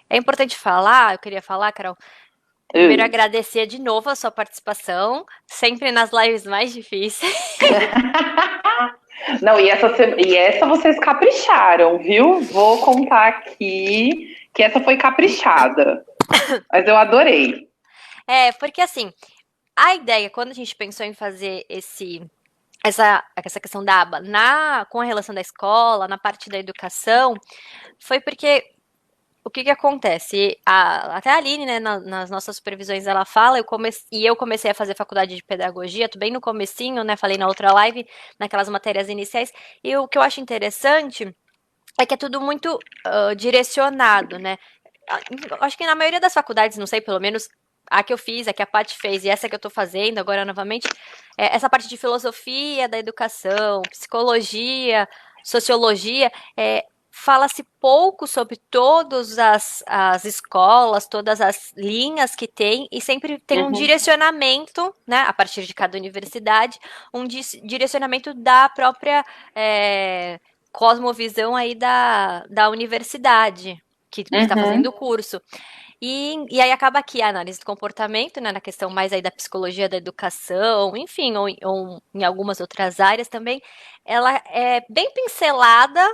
É importante falar, eu queria falar, Carol, primeiro Hum. agradecer de novo a sua participação, sempre nas lives mais difíceis. Não, e essa vocês capricharam, viu? Vou contar aqui que essa foi caprichada. Mas eu adorei. Porque assim, a ideia, quando a gente pensou em fazer essa questão da aba com a relação da escola, na parte da educação, foi porque o que acontece? Até a Aline, né, nas nossas supervisões, ela fala, e eu comecei a fazer faculdade de pedagogia, tô bem no comecinho, né, falei na outra live, naquelas matérias iniciais, e o que eu acho interessante é que é tudo muito direcionado, né? Acho que na maioria das faculdades, não sei, pelo menos a que eu fiz, a que a Paty fez e essa que eu tô fazendo agora novamente, essa parte de filosofia da educação, psicologia, sociologia, fala-se pouco sobre todas as escolas, todas as linhas que tem, e sempre tem um Uhum, direcionamento, né, a partir de cada universidade, um direcionamento da própria cosmovisão aí da universidade que está fazendo o uhum. curso. E aí acaba aqui a análise do comportamento, né, na questão mais aí da psicologia da educação, enfim, ou em algumas outras áreas também, ela é bem pincelada,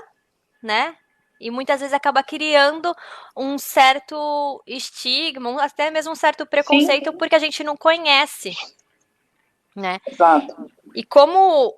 né? E muitas vezes acaba criando um certo estigma, até mesmo um certo Sim, preconceito, porque a gente não conhece, né? exato. E como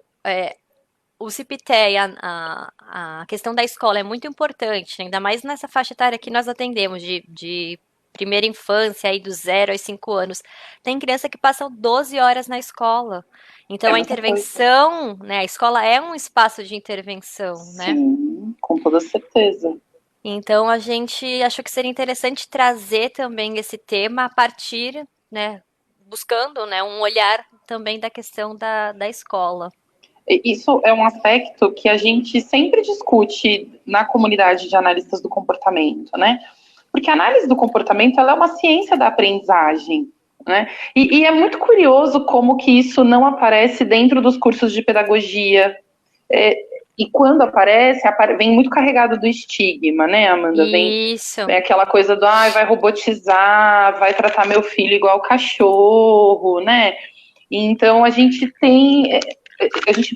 o CIPTE, a questão da escola é muito importante, né? Ainda mais nessa faixa etária que nós atendemos, de primeira infância, aí dos 0 aos 5 anos. Tem criança que passam 12 horas na escola. É Então, a muita coisa. intervenção, né? A escola é um espaço de intervenção, né? Sim, com toda certeza. Então, a gente achou que seria interessante trazer também esse tema a partir, né? Buscando, né? Um olhar também da questão da escola. Isso é um aspecto que a gente sempre discute na comunidade de analistas do comportamento, né? Porque a análise do comportamento ela é uma ciência da aprendizagem, né? E é muito curioso como que isso não aparece dentro dos cursos de pedagogia. É, e quando aparece, vem muito carregado do estigma, né, Amanda? Isso, Vem aquela coisa do vai robotizar, vai tratar meu filho igual cachorro, né? Então a gente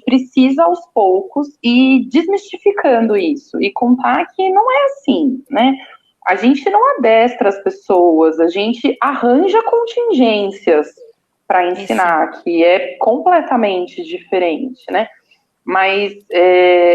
precisa aos poucos ir desmistificando isso e contar que não é assim, né? A gente não adestra as pessoas, a gente arranja contingências para isso. ensinar, que é completamente diferente, né? Mas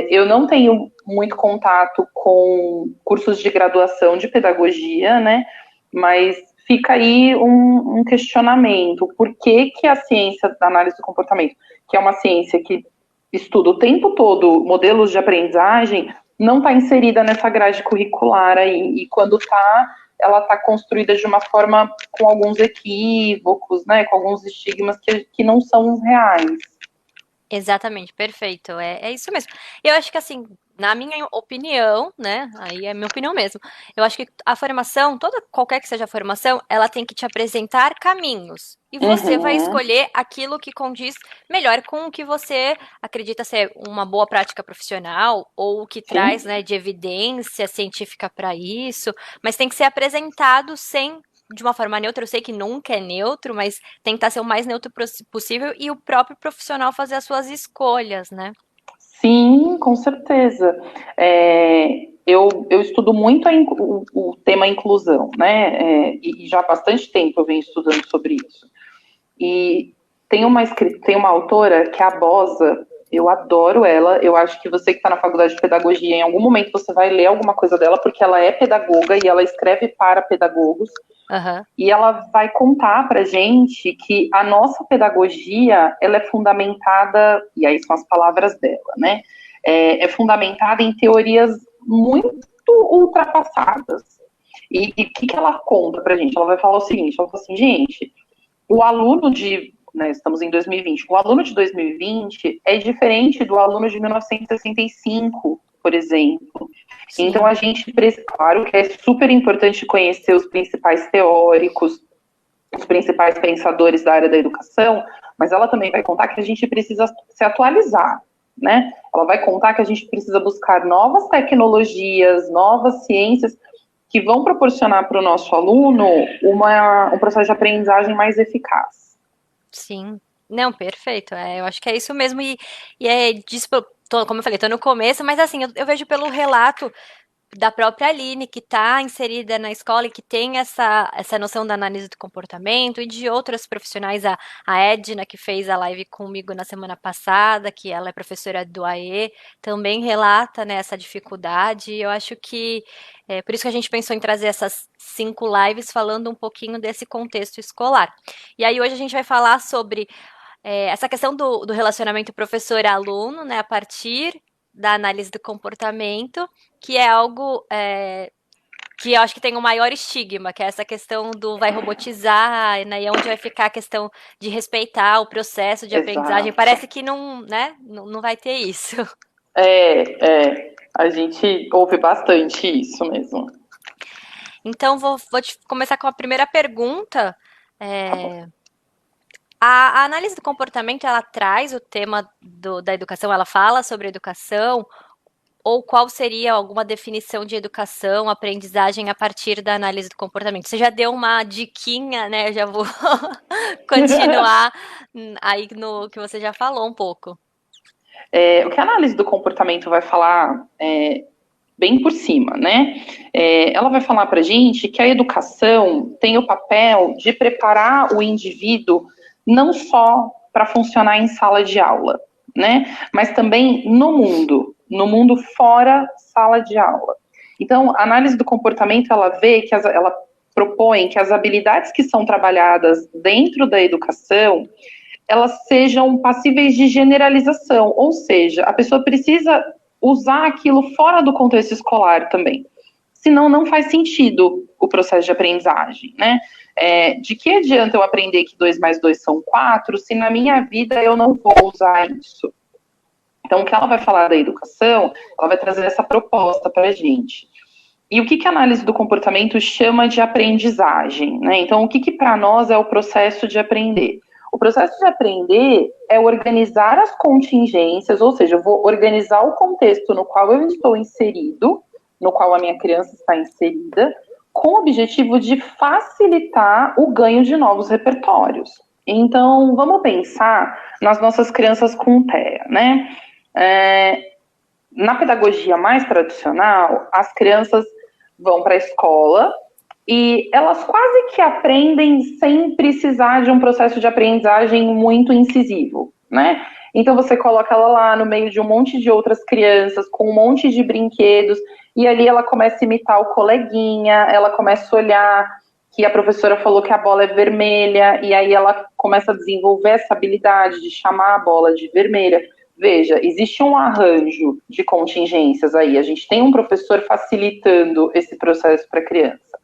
eu não tenho muito contato com cursos de graduação de pedagogia, né? Mas fica aí um questionamento: por que, que a ciência da análise do comportamento, que é uma ciência que estuda o tempo todo modelos de aprendizagem, não está inserida nessa grade curricular aí? E quando está, ela está construída de uma forma com alguns equívocos, né? Com alguns estigmas que não são reais. Exatamente, perfeito. É isso mesmo. Eu acho que assim, na minha opinião, né? Aí é minha opinião mesmo. Eu acho que a formação, qualquer que seja a formação, ela tem que te apresentar caminhos. E você vai Uhum, escolher aquilo que condiz melhor com o que você acredita ser uma boa prática profissional ou o que traz, sim. né, de evidência científica para isso, mas tem que ser apresentado sem de uma forma neutra. Eu sei que nunca é neutro, mas tentar ser o mais neutro possível e o próprio profissional fazer as suas escolhas, né? Sim, com certeza. Eu estudo muito o tema inclusão, né? E já há bastante tempo eu venho estudando sobre isso. E tem uma autora que é a Bosa, eu adoro ela. Eu acho que você que está na faculdade de pedagogia, em algum momento você vai ler alguma coisa dela, porque ela é pedagoga e ela escreve para pedagogos. Aham. E ela vai contar para gente que a nossa pedagogia ela é fundamentada, e aí são as palavras dela, né? É fundamentada em teorias muito ultrapassadas. E o que ela conta para gente? Ela vai falar o seguinte: ela fala assim, gente, o aluno de, né, estamos em 2020, o aluno de 2020 é diferente do aluno de 1965, por exemplo. Então, Sim. claro que é super importante conhecer os principais teóricos, os principais pensadores da área da educação, mas ela também vai contar que a gente precisa se atualizar, né? Ela vai contar que a gente precisa buscar novas tecnologias, novas ciências que vão proporcionar para o nosso aluno um processo de aprendizagem mais eficaz. Sim. Não, perfeito. Eu acho que é isso mesmo. E é disso, como eu falei, tô no começo, mas assim, eu vejo pelo relato da própria Aline, que está inserida na escola e que tem essa noção da análise do comportamento, e de outras profissionais, a Edna, que fez a live comigo na semana passada, que ela é professora do AE, também relata, né, essa dificuldade. E eu acho que por isso que a gente pensou em trazer essas 5 lives falando um pouquinho desse contexto escolar. E aí hoje a gente vai falar sobre essa questão do relacionamento professor-aluno, né, a partir da análise do comportamento, que é algo que eu acho que tem o maior estigma, que é essa questão do vai robotizar, né, e onde vai ficar a questão de respeitar o processo de aprendizagem. Exato. Parece que não, né, não vai ter isso. A gente ouve bastante isso mesmo. Então, vou começar com a primeira pergunta. Tá bom. A análise do comportamento, ela traz o tema da educação, ela fala sobre educação, ou qual seria alguma definição de educação, aprendizagem a partir da análise do comportamento? Você já deu uma diquinha, né? Eu já vou continuar aí no que você já falou um pouco. O que a análise do comportamento vai falar bem por cima, né? Ela vai falar para a gente que a educação tem o papel de preparar o indivíduo não só para funcionar em sala de aula, né? Mas também no mundo fora sala de aula. Então, a análise do comportamento, ela propõe que as habilidades que são trabalhadas dentro da educação, elas sejam passíveis de generalização, ou seja, a pessoa precisa usar aquilo fora do contexto escolar também. Senão, não faz sentido o processo de aprendizagem, né? De que adianta eu aprender que 2 mais 2 são 4, se na minha vida eu não vou usar isso? Então, o que ela vai falar da educação, ela vai trazer essa proposta para a gente. E o que a análise do comportamento chama de aprendizagem, né? Então, o que para nós é o processo de aprender? O processo de aprender é organizar as contingências, ou seja, eu vou organizar o contexto no qual eu estou inserido, no qual a minha criança está inserida, com o objetivo de facilitar o ganho de novos repertórios. Então, vamos pensar nas nossas crianças com TEA, né? Na pedagogia mais tradicional, as crianças vão para a escola e elas quase que aprendem sem precisar de um processo de aprendizagem muito incisivo, né? Então você coloca ela lá no meio de um monte de outras crianças, com um monte de brinquedos, e ali ela começa a imitar o coleguinha, ela começa a olhar que a professora falou que a bola é vermelha, e aí ela começa a desenvolver essa habilidade de chamar a bola de vermelha. Veja, existe um arranjo de contingências aí, a gente tem um professor facilitando esse processo para a criança.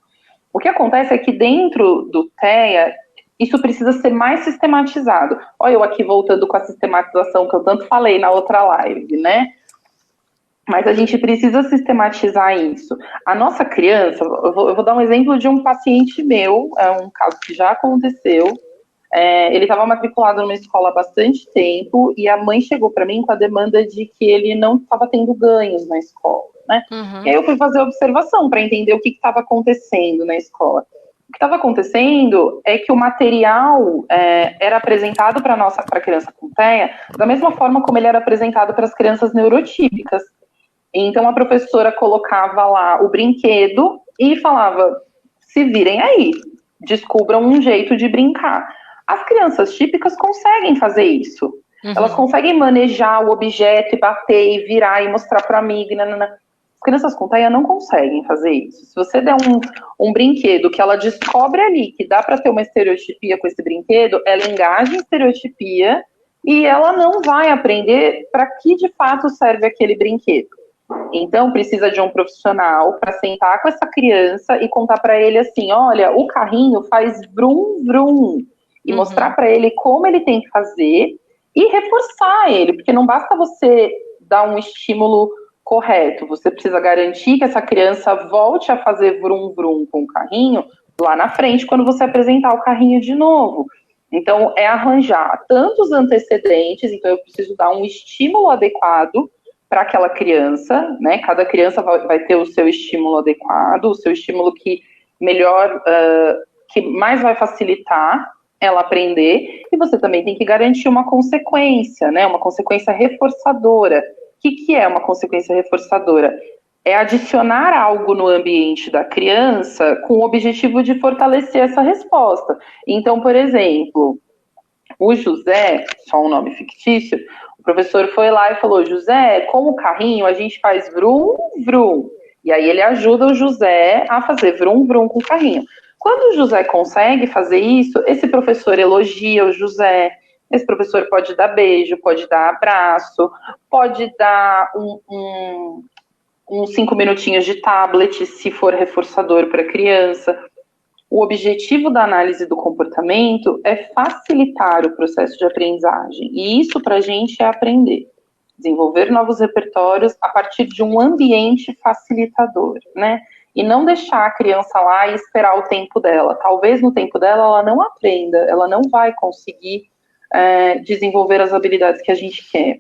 O que acontece é que dentro do TEA, isso precisa ser mais sistematizado. Olha eu aqui voltando com a sistematização que eu tanto falei na outra live, né? Mas a gente precisa sistematizar isso. A nossa criança, eu vou dar um exemplo de um paciente meu, é um caso que já aconteceu. Ele estava matriculado numa escola há bastante tempo e a mãe chegou para mim com a demanda de que ele não estava tendo ganhos na escola, né? Uhum. E aí eu fui fazer observação para entender o que estava acontecendo na escola. O que estava acontecendo é que o material era apresentado para a criança com TEA da mesma forma como ele era apresentado para as crianças neurotípicas. Então a professora colocava lá o brinquedo e falava, se virem aí, descubram um jeito de brincar. As crianças típicas conseguem fazer isso. Uhum. Elas conseguem manejar o objeto e bater e virar e mostrar para a amiga. Nanana. As crianças com TEA não conseguem fazer isso. Se você der um brinquedo que ela descobre ali que dá para ter uma estereotipia com esse brinquedo, ela engaja em estereotipia e ela não vai aprender para que de fato serve aquele brinquedo. Então, precisa de um profissional para sentar com essa criança e contar para ele assim, olha, o carrinho faz vrum, vrum. E mostrar para ele como ele tem que fazer e reforçar ele, porque não basta você dar um estímulo correto, você precisa garantir que essa criança volte a fazer vrum, vrum com o carrinho lá na frente, quando você apresentar o carrinho de novo. Então, é arranjar tantos antecedentes, então eu preciso dar um estímulo adequado para aquela criança, né? Cada criança vai ter o seu estímulo adequado, o seu estímulo que melhor, que mais vai facilitar ela aprender, e você também tem que garantir uma consequência, né? Uma consequência reforçadora. O que é uma consequência reforçadora? É adicionar algo no ambiente da criança com o objetivo de fortalecer essa resposta. Então, por exemplo, o José, só um nome fictício, o professor foi lá e falou: José, com o carrinho a gente faz vrum, vrum. E aí ele ajuda o José a fazer vrum, vrum com o carrinho. Quando o José consegue fazer isso, esse professor elogia o José, esse professor pode dar beijo, pode dar abraço, pode dar uns 5 minutinhos de tablet, se for reforçador para a criança. O objetivo da análise do comportamento é facilitar o processo de aprendizagem. E isso, para a gente, é aprender. Desenvolver novos repertórios a partir de um ambiente facilitador, né? E não deixar a criança lá e esperar o tempo dela. Talvez no tempo dela ela não aprenda, ela não vai conseguir desenvolver as habilidades que a gente quer.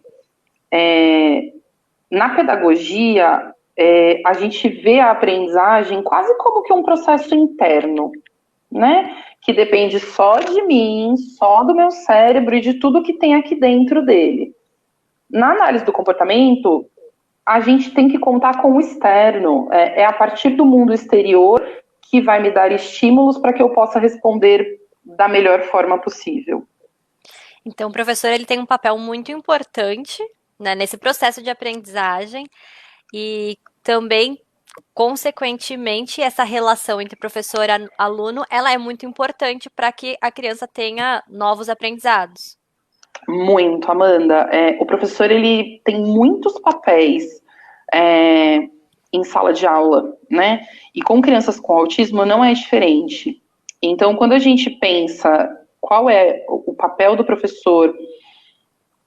Na pedagogia, a gente vê a aprendizagem quase como que um processo interno, né? Que depende só de mim, só do meu cérebro e de tudo que tem aqui dentro dele. Na análise do comportamento, a gente tem que contar com o externo. É a partir do mundo exterior que vai me dar estímulos para que eu possa responder da melhor forma possível. Então, o professor ele tem um papel muito importante, né, nesse processo de aprendizagem e também, consequentemente, essa relação entre professor e aluno, ela é muito importante para que a criança tenha novos aprendizados. Muito, Amanda. O professor ele tem muitos papéis em sala de aula, né? E com crianças com autismo não é diferente. Então, quando a gente pensa qual é o papel do professor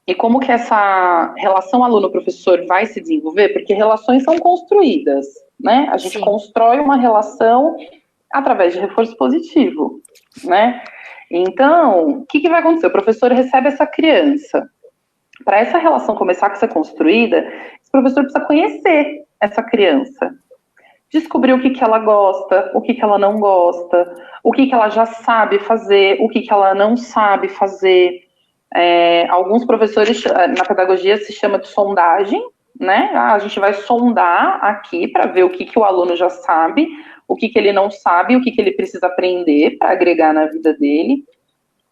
e como que essa relação aluno-professor vai se desenvolver, porque relações são construídas, né? A gente constrói uma relação através de reforço positivo, né? Então, o que vai acontecer? O professor recebe essa criança. Para essa relação começar a ser construída, esse professor precisa conhecer essa criança. Descobrir o que ela gosta, o que ela não gosta, o que ela já sabe fazer, o que ela não sabe fazer. Alguns professores, na pedagogia, se chama de sondagem, né? A gente vai sondar aqui para ver o que o aluno já sabe, o que ele não sabe, o que ele precisa aprender para agregar na vida dele.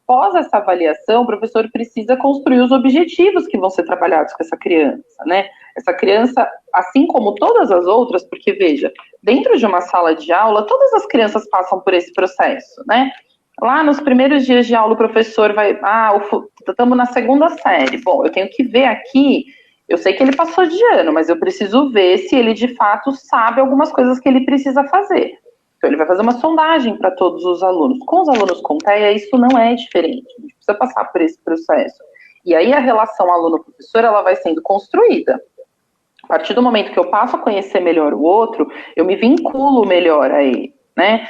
Após essa avaliação, o professor precisa construir os objetivos que vão ser trabalhados com essa criança, né? Essa criança, assim como todas as outras, porque veja, dentro de uma sala de aula, todas as crianças passam por esse processo, né? Lá nos primeiros dias de aula, o professor vai, estamos na segunda série. Bom, eu tenho que ver aqui, eu sei que ele passou de ano, mas eu preciso ver se ele de fato sabe algumas coisas que ele precisa fazer. Então, ele vai fazer uma sondagem para todos os alunos. Com os alunos com TEA, isso não é diferente. A gente precisa passar por esse processo. E aí, a relação aluno-professor, ela vai sendo construída. A partir do momento que eu passo a conhecer melhor o outro, eu me vinculo melhor a ele, né?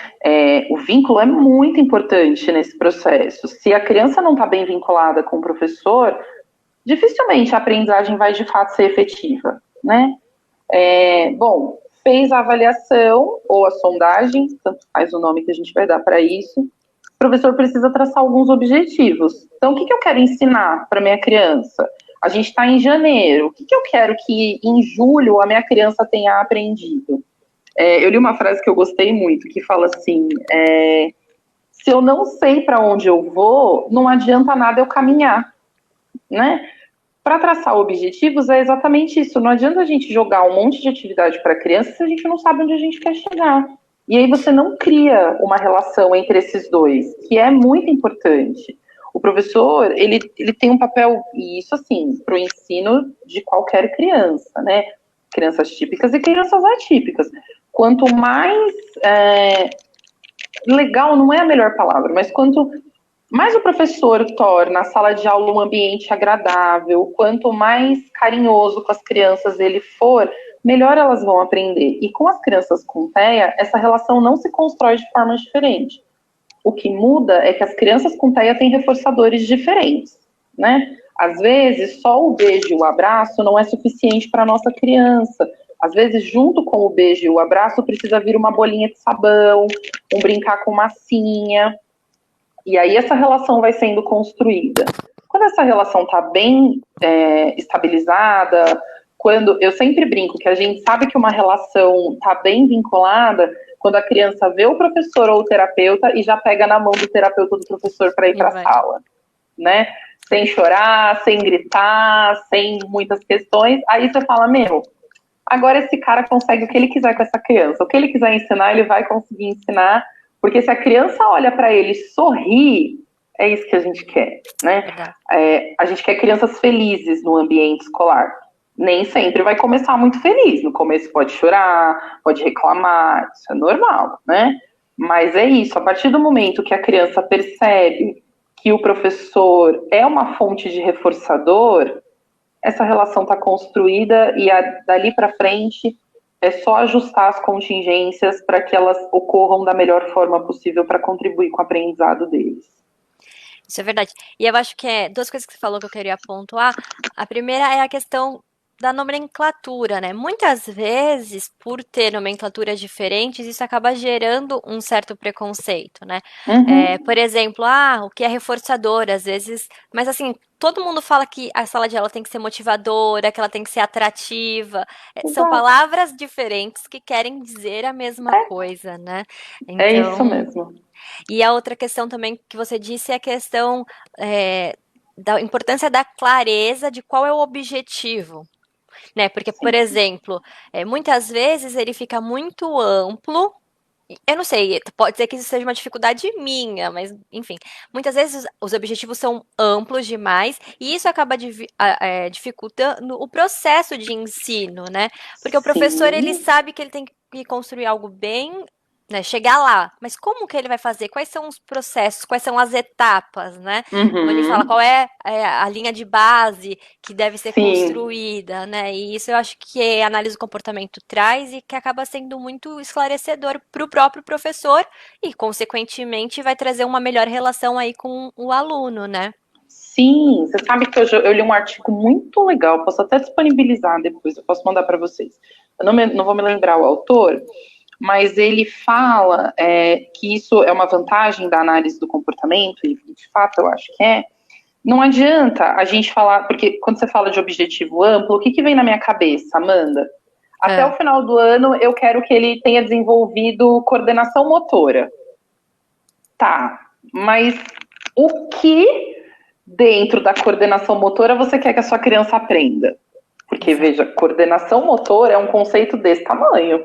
O vínculo é muito importante nesse processo. Se a criança não está bem vinculada com o professor, dificilmente a aprendizagem vai, de fato, ser efetiva, né? Bom, fez a avaliação ou a sondagem, tanto faz o nome que a gente vai dar para isso, o professor precisa traçar alguns objetivos. Então, o que eu quero ensinar para minha criança? A gente está em janeiro, o que eu quero que em julho a minha criança tenha aprendido? Eu li uma frase que eu gostei muito, que fala assim, se eu não sei para onde eu vou, não adianta nada eu caminhar, né? Para traçar objetivos é exatamente isso. Não adianta a gente jogar um monte de atividade para a criança se a gente não sabe onde a gente quer chegar. E aí você não cria uma relação entre esses dois, que é muito importante. O professor, ele tem um papel, e isso assim, para o ensino de qualquer criança, né? Crianças típicas e crianças atípicas. Quanto mais legal, não é a melhor palavra, mas quanto mais o professor torna a sala de aula um ambiente agradável, quanto mais carinhoso com as crianças ele for, melhor elas vão aprender. E com as crianças com TEA, essa relação não se constrói de forma diferente. O que muda é que as crianças com TEA têm reforçadores diferentes, né? Às vezes, só o beijo e o abraço não é suficiente para a nossa criança. Às vezes, junto com o beijo e o abraço, precisa vir uma bolinha de sabão, um brincar com massinha. E aí essa relação vai sendo construída. Quando essa relação está bem estabilizada, quando eu sempre brinco que a gente sabe que uma relação está bem vinculada, quando a criança vê o professor ou o terapeuta e já pega na mão do terapeuta ou do professor para ir para a sala, né? Sem chorar, sem gritar, sem muitas questões. Aí você fala, meu, agora esse cara consegue o que ele quiser com essa criança. O que ele quiser ensinar, ele vai conseguir ensinar. Porque se a criança olha para ele e sorri, é isso que a gente quer, né? A gente quer crianças felizes no ambiente escolar. Nem sempre vai começar muito feliz. No começo pode chorar, pode reclamar, isso é normal, né? Mas é isso, a partir do momento que a criança percebe que o professor é uma fonte de reforçador, essa relação está construída e dali para frente é só ajustar as contingências para que elas ocorram da melhor forma possível para contribuir com o aprendizado deles. Isso é verdade. E eu acho que duas coisas que você falou que eu queria pontuar. A primeira é a questão da nomenclatura, né? Muitas vezes, por ter nomenclaturas diferentes, isso acaba gerando um certo preconceito, né? Por exemplo, o que é reforçador, às vezes, mas assim, todo mundo fala que a sala de aula tem que ser motivadora, que ela tem que ser atrativa. São palavras diferentes que querem dizer a mesma coisa, né? Então, é isso mesmo. E a outra questão também que você disse é a questão da importância da clareza de qual é o objetivo. Né? Porque, por exemplo, muitas vezes ele fica muito amplo. Eu não sei, pode ser que isso seja uma dificuldade minha, mas, enfim, muitas vezes os objetivos são amplos demais e isso acaba dificultando o processo de ensino, né? Porque o professor, ele sabe que ele tem que construir algo bem, né, chegar lá, mas como que ele vai fazer? Quais são os processos? Quais são as etapas, né? Como ele fala, qual é a linha de base que deve ser construída, né? E isso eu acho que a análise do comportamento traz e que acaba sendo muito esclarecedor para o próprio professor e, consequentemente, vai trazer uma melhor relação aí com o aluno, né? Sim, você sabe que eu li um artigo muito legal, posso até disponibilizar depois, eu posso mandar para vocês. Eu não vou me lembrar o autor, mas ele fala que isso é uma vantagem da análise do comportamento, e de fato eu acho que é. Não adianta a gente falar, porque quando você fala de objetivo amplo, o que vem na minha cabeça, Amanda? Até o final do ano eu quero que ele tenha desenvolvido coordenação motora. Tá, mas o que dentro da coordenação motora você quer que a sua criança aprenda? Porque, veja, coordenação motora é um conceito desse tamanho,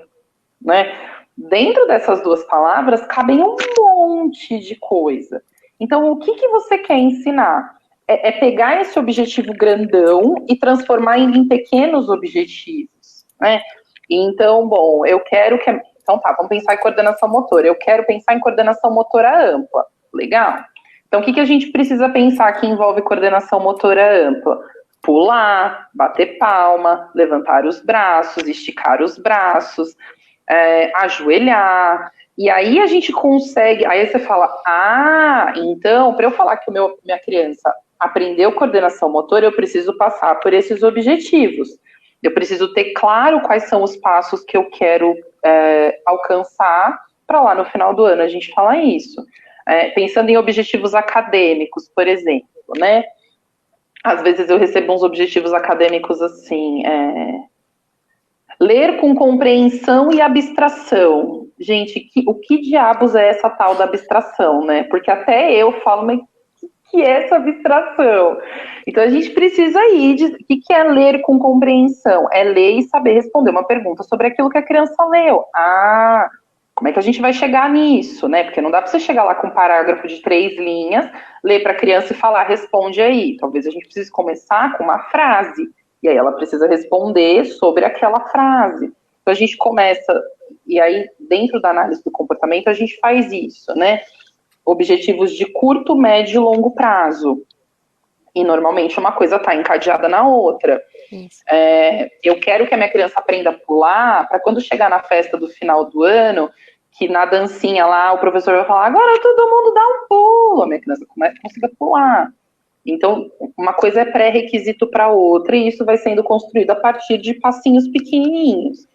né? Dentro dessas duas palavras cabem um monte de coisa. Então, o que você quer ensinar? É pegar esse objetivo grandão e transformar em pequenos objetivos, né? Então, bom, eu quero que... Então tá, vamos pensar em coordenação motora. Eu quero pensar em coordenação motora ampla. Legal. Então, o que a gente precisa pensar que envolve coordenação motora ampla? Pular, bater palma, levantar os braços, esticar os braços, ajoelhar. E aí a gente consegue... Aí você fala, então, para eu falar que minha criança aprendeu coordenação motora, eu preciso passar por esses objetivos. Eu preciso ter claro quais são os passos que eu quero alcançar para lá no final do ano a gente falar isso. Pensando em objetivos acadêmicos, por exemplo, né? Às vezes eu recebo uns objetivos acadêmicos assim, ler com compreensão e abstração. Gente, o que diabos é essa tal da abstração, né? Porque até eu falo, mas o que é essa abstração? Então a gente precisa ir de o que é ler com compreensão? É ler e saber responder uma pergunta sobre aquilo que a criança leu. Como é que a gente vai chegar nisso, né? Porque não dá para você chegar lá com um parágrafo de 3 linhas, ler para a criança e falar, responde aí. Talvez a gente precise começar com uma frase, e aí ela precisa responder sobre aquela frase. Então a gente começa, e aí dentro da análise do comportamento a gente faz isso, né? Objetivos de curto, médio e longo prazo. E normalmente uma coisa está encadeada na outra. Eu quero que a minha criança aprenda a pular, para quando chegar na festa do final do ano, que na dancinha lá o professor vai falar, agora todo mundo dá um pulo, a minha criança consiga pular. Então, uma coisa é pré-requisito para outra, e isso vai sendo construído a partir de passinhos pequenininhos.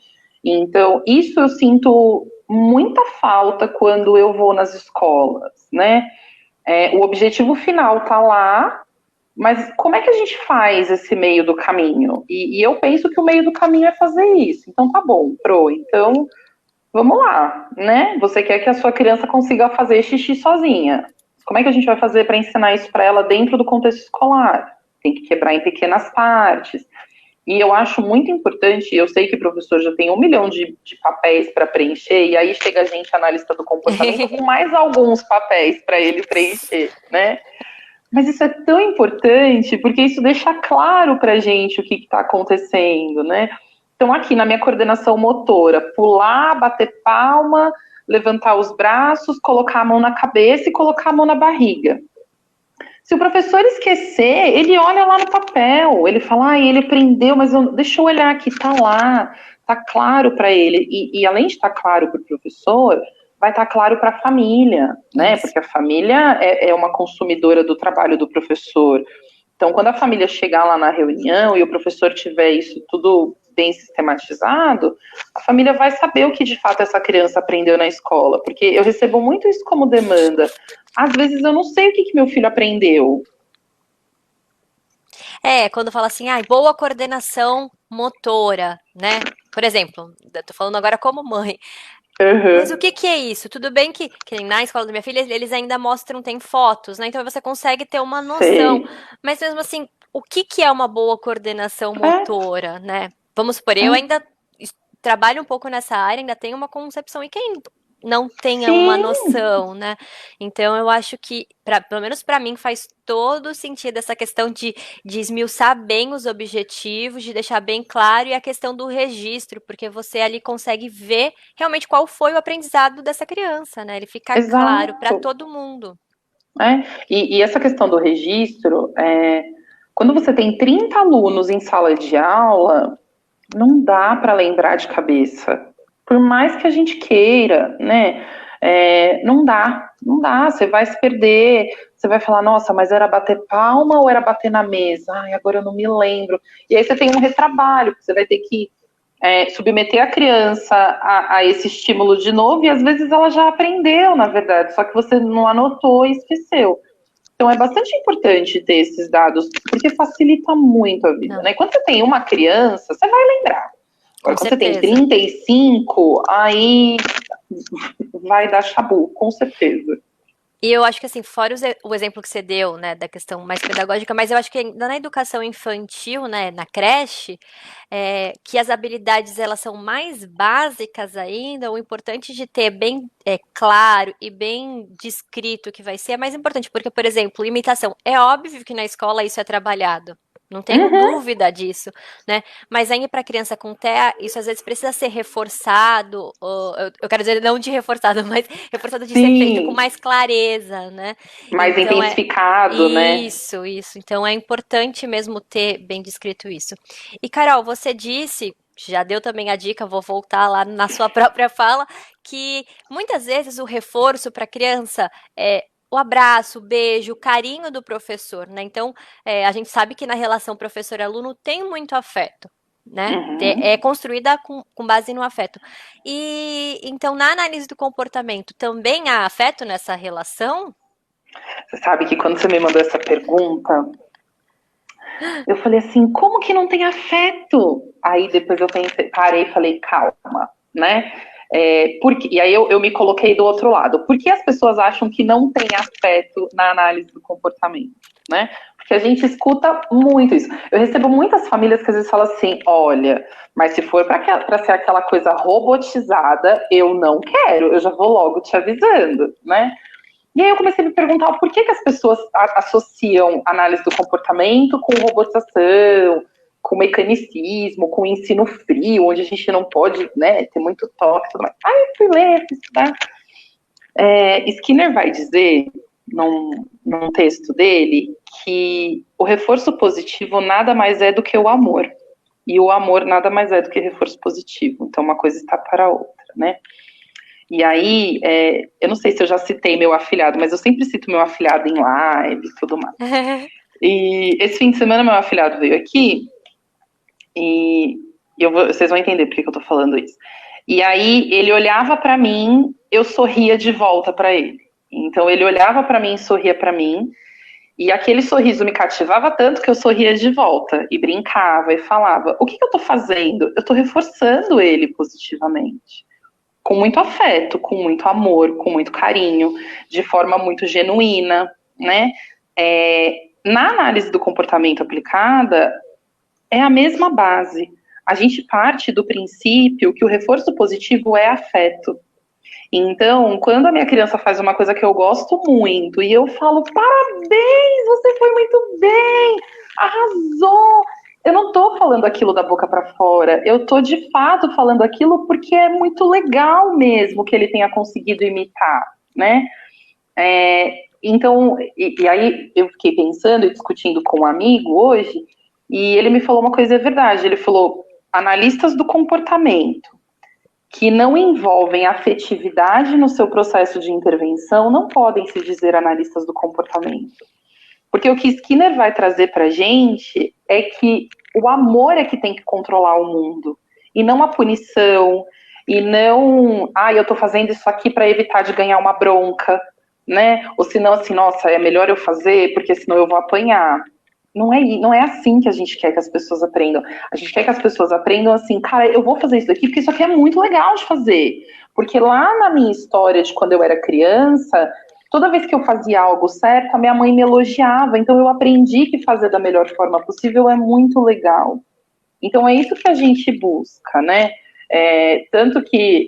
Então, isso eu sinto muita falta quando eu vou nas escolas, né? O objetivo final tá lá, mas como é que a gente faz esse meio do caminho? E eu penso que o meio do caminho é fazer isso. Então, tá bom, então vamos lá, né? Você quer que a sua criança consiga fazer xixi sozinha. Como é que a gente vai fazer para ensinar isso para ela dentro do contexto escolar? Tem que quebrar em pequenas partes. E eu acho muito importante, eu sei que o professor já tem 1 milhão de papéis para preencher, e aí chega a gente, analista do comportamento, com mais alguns papéis para ele preencher, né? Mas isso é tão importante, porque isso deixa claro para a gente o que está acontecendo, né? Então, aqui na minha coordenação motora, pular, bater palma, levantar os braços, colocar a mão na cabeça e colocar a mão na barriga. Se o professor esquecer, ele olha lá no papel, ele fala, ele aprendeu, mas deixa eu olhar aqui, tá lá, tá claro para ele. E além de estar claro para o professor, vai estar claro para a família, né? Porque a família é uma consumidora do trabalho do professor. Então, quando a família chegar lá na reunião e o professor tiver isso tudo bem sistematizado, a família vai saber o que de fato essa criança aprendeu na escola, porque eu recebo muito isso como demanda. Às vezes eu não sei o que meu filho aprendeu. Quando fala assim, boa coordenação motora, né? Por exemplo, eu tô falando agora como mãe. Mas o que é isso? Tudo bem que na escola da minha filha, eles ainda mostram, tem fotos, né? Então você consegue ter uma noção. Sei. Mas mesmo assim, o que é uma boa coordenação motora, né? Vamos supor, eu ainda trabalho um pouco nessa área, ainda tenho uma concepção, e quem não tenha uma Sim, noção, né? Então eu acho que, pelo menos para mim, faz todo sentido essa questão de esmiuçar bem os objetivos, de deixar bem claro, e a questão do registro, porque você ali consegue ver realmente qual foi o aprendizado dessa criança, né? Ele fica claro para exato. todo mundo. E essa questão do registro, quando você tem 30 alunos em sala de aula, não dá para lembrar de cabeça. Por mais que a gente queira, né? Não dá. Você vai se perder. Você vai falar, nossa, mas era bater palma ou era bater na mesa? Ai, agora eu não me lembro. E aí você tem um retrabalho, você vai ter que submeter a criança a esse estímulo de novo, e às vezes ela já aprendeu, na verdade, só que você não anotou e esqueceu. Então é bastante importante ter esses dados, porque facilita muito a vida, Não, né? Quando você tem uma criança, você vai lembrar. com Agora, quando você tem certeza. 35, aí vai dar chabu, com certeza. E eu acho que, assim, fora o exemplo que você deu, né, da questão mais pedagógica, mas eu acho que ainda na educação infantil, né, na creche, que as habilidades, elas são mais básicas ainda, o importante de ter bem claro e bem descrito o que vai ser é mais importante, porque, por exemplo, imitação, é óbvio que na escola isso é trabalhado. Não tenho Uhum, dúvida disso, né? Mas ainda para criança com TEA, isso às vezes precisa ser reforçado, eu quero dizer não de reforçado, mas reforçado de ser feito com sim, mais clareza, né? mais Então intensificado, né? isso. Então é importante mesmo ter bem descrito isso. E Carol, você disse, já deu também a dica, vou voltar lá na sua própria fala, que muitas vezes o reforço para a criança é o abraço, o beijo, o carinho do professor, né? Então, a gente sabe que na relação professor-aluno tem muito afeto, né? É Uhum. construída com base no afeto. E então, na análise do comportamento, também há afeto nessa relação? Você sabe que quando você me mandou essa pergunta, eu falei assim, como que não tem afeto? Aí depois eu pensei, parei e falei, calma, né? E aí eu me coloquei do outro lado. Por que as pessoas acham que não tem afeto na análise do comportamento, né? Porque a gente escuta muito isso. Eu recebo muitas famílias que às vezes falam assim, olha, mas se for para ser aquela coisa robotizada, eu não quero, eu já vou logo te avisando, né? E aí eu comecei a me perguntar por que as pessoas associam análise do comportamento com robotização, com mecanicismo, com ensino frio, onde a gente não pode, né, ter muito toque e tudo mais. Aí eu fui ler, fui estudar. Skinner vai dizer, num texto dele, que o reforço positivo nada mais é do que o amor. E o amor nada mais é do que reforço positivo. Então uma coisa está para a outra, né? E aí, eu não sei se eu já citei meu afilhado, mas eu sempre cito meu afilhado em live e tudo mais. E esse fim de semana meu afilhado veio aqui e vocês vão entender por que eu tô falando isso. E aí ele olhava para mim, eu sorria de volta para ele. Então ele olhava para mim, sorria para mim, e aquele sorriso me cativava tanto que eu sorria de volta e brincava e falava: o que eu tô fazendo? Eu tô reforçando ele positivamente, com muito afeto, com muito amor, com muito carinho, de forma muito genuína, né? Na análise do comportamento aplicada, é a mesma base. A gente parte do princípio que o reforço positivo é afeto. Então, quando a minha criança faz uma coisa que eu gosto muito e eu falo, parabéns, você foi muito bem, arrasou. Eu não tô falando aquilo da boca para fora, eu tô de fato falando aquilo porque é muito legal mesmo que ele tenha conseguido imitar, né? Então, e aí eu fiquei pensando e discutindo com um amigo hoje, e ele me falou uma coisa, é verdade, ele falou, analistas do comportamento que não envolvem afetividade no seu processo de intervenção não podem se dizer analistas do comportamento. Porque o que Skinner vai trazer para a gente é que o amor é que tem que controlar o mundo, e não a punição, e não, eu tô fazendo isso aqui para evitar de ganhar uma bronca, né? Ou senão assim, nossa, é melhor eu fazer, porque senão eu vou apanhar. Não é assim que a gente quer que as pessoas aprendam. A gente quer que as pessoas aprendam assim, cara, eu vou fazer isso aqui porque isso aqui é muito legal de fazer. Porque lá na minha história de quando eu era criança, toda vez que eu fazia algo certo, a minha mãe me elogiava. Então eu aprendi que fazer da melhor forma possível é muito legal. Então é isso que a gente busca, né? Tanto que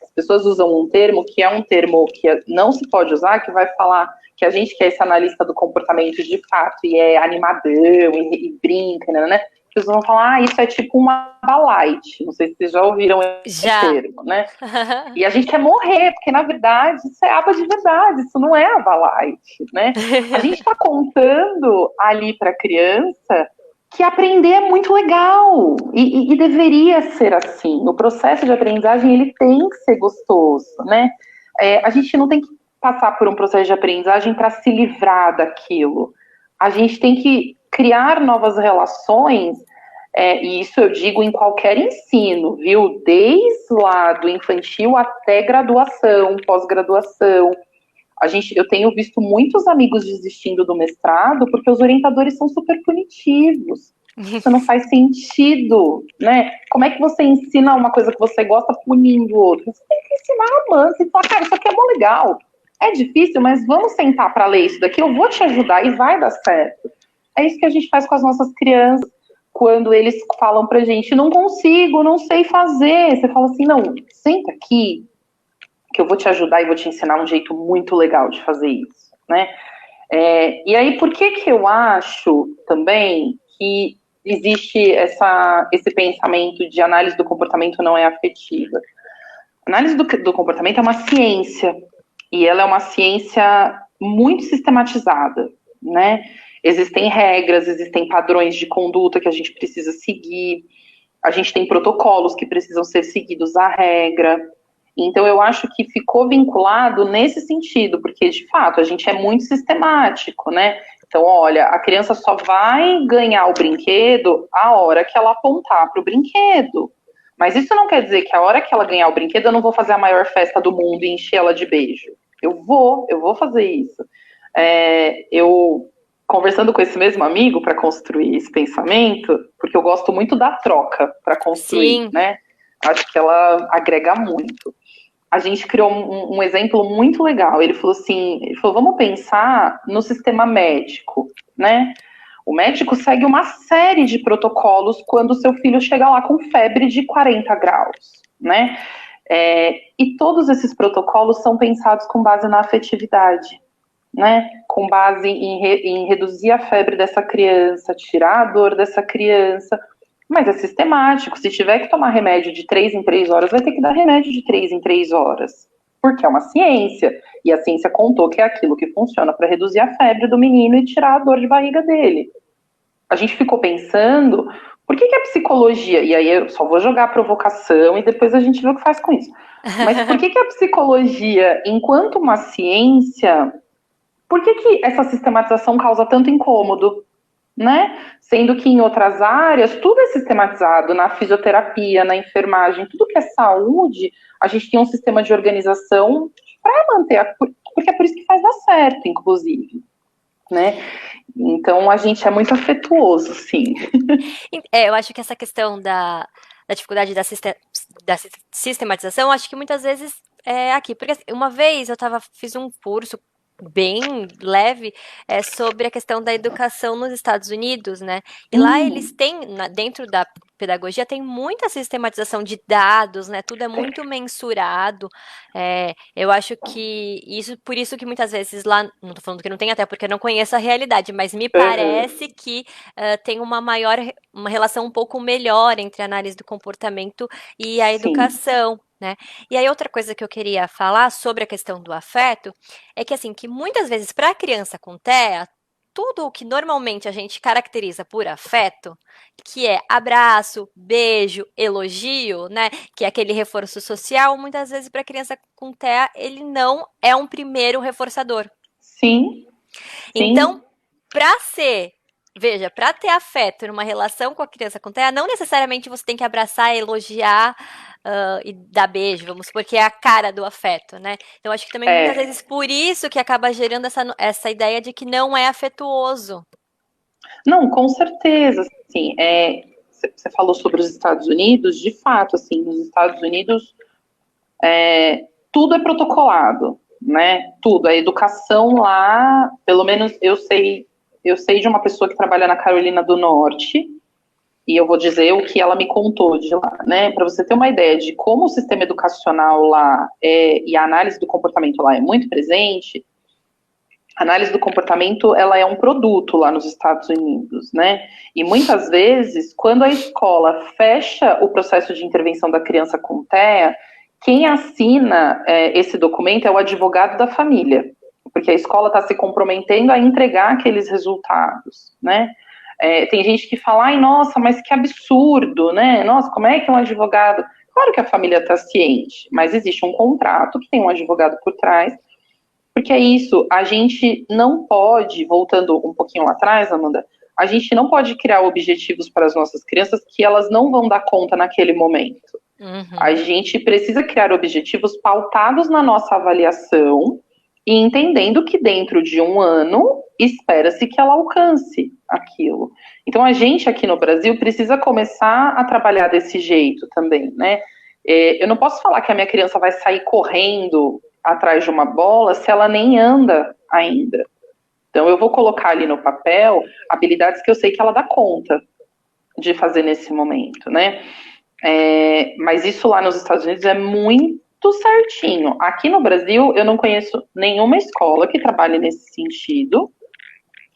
as pessoas usam um termo que é um termo que não se pode usar, que vai falar que a gente que é esse analista do comportamento de fato e é animadão e brinca, né? Que eles vão falar, isso é tipo uma Aba-Lite. Não sei se vocês já ouviram esse Já. termo, né? E a gente quer morrer, porque na verdade isso é aba de verdade, isso não é Aba-Lite, né? A gente está contando ali para a criança que aprender é muito legal e deveria ser assim. O processo de aprendizagem ele tem que ser gostoso, né? A gente não tem que passar por um processo de aprendizagem para se livrar daquilo. A gente tem que criar novas relações, e isso eu digo em qualquer ensino, viu? Desde lá do infantil até graduação, pós-graduação. Eu tenho visto muitos amigos desistindo do mestrado porque os orientadores são super punitivos. Isso não faz sentido, né? Como é que você ensina uma coisa que você gosta punindo o outro? Você tem que ensinar amando, você fala, cara, isso aqui é bom, legal. É difícil, mas vamos sentar para ler isso daqui, eu vou te ajudar e vai dar certo. É isso que a gente faz com as nossas crianças quando eles falam pra gente, não consigo, não sei fazer. Você fala assim, não, senta aqui, que eu vou te ajudar e vou te ensinar um jeito muito legal de fazer isso, né? E aí, por que eu acho também que existe esse pensamento de análise do comportamento não é afetiva? A análise do comportamento é uma ciência, e ela é uma ciência muito sistematizada, né? Existem regras, existem padrões de conduta que a gente precisa seguir, a gente tem protocolos que precisam ser seguidos à regra. Então, eu acho que ficou vinculado nesse sentido, porque, de fato, a gente é muito sistemático, né? Então, olha, a criança só vai ganhar o brinquedo a hora que ela apontar para o brinquedo. Mas isso não quer dizer que a hora que ela ganhar o brinquedo, eu não vou fazer a maior festa do mundo e encher ela de beijo. Eu vou fazer isso. Eu, conversando com esse mesmo amigo para construir esse pensamento, porque eu gosto muito da troca para construir, Sim. né? Acho que ela agrega muito. A gente criou um exemplo muito legal. Ele falou assim, vamos pensar no sistema médico, né? O médico segue uma série de protocolos quando o seu filho chega lá com febre de 40 graus, né? E todos esses protocolos são pensados com base na afetividade, né? Com base em reduzir a febre dessa criança, tirar a dor dessa criança. Mas é sistemático. Se tiver que tomar remédio de 3 em 3 horas, vai ter que dar remédio de 3 em 3 horas. Porque é uma ciência. E a ciência contou que é aquilo que funciona para reduzir a febre do menino e tirar a dor de barriga dele. A gente ficou pensando, por que a psicologia... E aí eu só vou jogar a provocação e depois a gente vê o que faz com isso. Mas por que a psicologia, enquanto uma ciência, por que que essa sistematização causa tanto incômodo, né? Sendo que em outras áreas tudo é sistematizado, na fisioterapia, na enfermagem, tudo que é saúde, a gente tem um sistema de organização para manter, porque é por isso que faz dar certo, inclusive, né? Então a gente é muito afetuoso, sim. Eu acho que essa questão da dificuldade da sistematização, acho que muitas vezes é aqui. Porque assim, uma vez fiz um curso bem leve sobre a questão da educação nos Estados Unidos, né? E lá eles têm, dentro da pedagogia, tem muita sistematização de dados, né? Tudo é muito mensurado. Eu acho que por isso que muitas vezes lá, não tô falando que não tem, até porque eu não conheço a realidade, mas me Uhum. parece que tem uma relação um pouco melhor entre a análise do comportamento e a Sim, educação, né? E aí outra coisa que eu queria falar sobre a questão do afeto é que assim, que muitas vezes para a criança com TEA, tudo o que normalmente a gente caracteriza por afeto, que é abraço, beijo, elogio, né, que é aquele reforço social, muitas vezes para a criança com TEA, ele não é um primeiro reforçador. sim, Então, sim. para ser, veja, para ter afeto numa relação com a criança com TEA, não necessariamente você tem que abraçar, elogiar e dar beijo, vamos supor que é a cara do afeto, né? Então, acho que também muitas É, vezes por isso que acaba gerando essa ideia de que não é afetuoso. não, com certeza, assim, você falou sobre os Estados Unidos, de fato, assim, nos Estados Unidos tudo é protocolado, né? Tudo, a educação lá, pelo menos eu sei de uma pessoa que trabalha na Carolina do Norte, e eu vou dizer o que ela me contou de lá, né? Para você ter uma ideia de como o sistema educacional lá e a análise do comportamento lá é muito presente. A análise do comportamento, ela é um produto lá nos Estados Unidos, né? E muitas vezes, quando a escola fecha o processo de intervenção da criança com TEA, quem assina esse documento é o advogado da família, porque a escola está se comprometendo a entregar aqueles resultados, né? Tem gente que fala, ai, nossa, mas que absurdo, né? Nossa, como é que um advogado... Claro que a família está ciente, mas existe um contrato que tem um advogado por trás. Porque é isso, a gente não pode, voltando um pouquinho lá atrás, Amanda, a gente não pode criar objetivos para as nossas crianças que elas não vão dar conta naquele momento. A Uhum. gente precisa criar objetivos pautados na nossa avaliação e entendendo que dentro de um ano espera-se que ela alcance aquilo. Então a gente aqui no Brasil precisa começar a trabalhar desse jeito também, né? Eu não posso falar que a minha criança vai sair correndo atrás de uma bola se ela nem anda ainda. Então eu vou colocar ali no papel habilidades que eu sei que ela dá conta de fazer nesse momento, né? Mas isso lá nos Estados Unidos é muito certinho. Aqui no Brasil, eu não conheço nenhuma escola que trabalhe nesse sentido,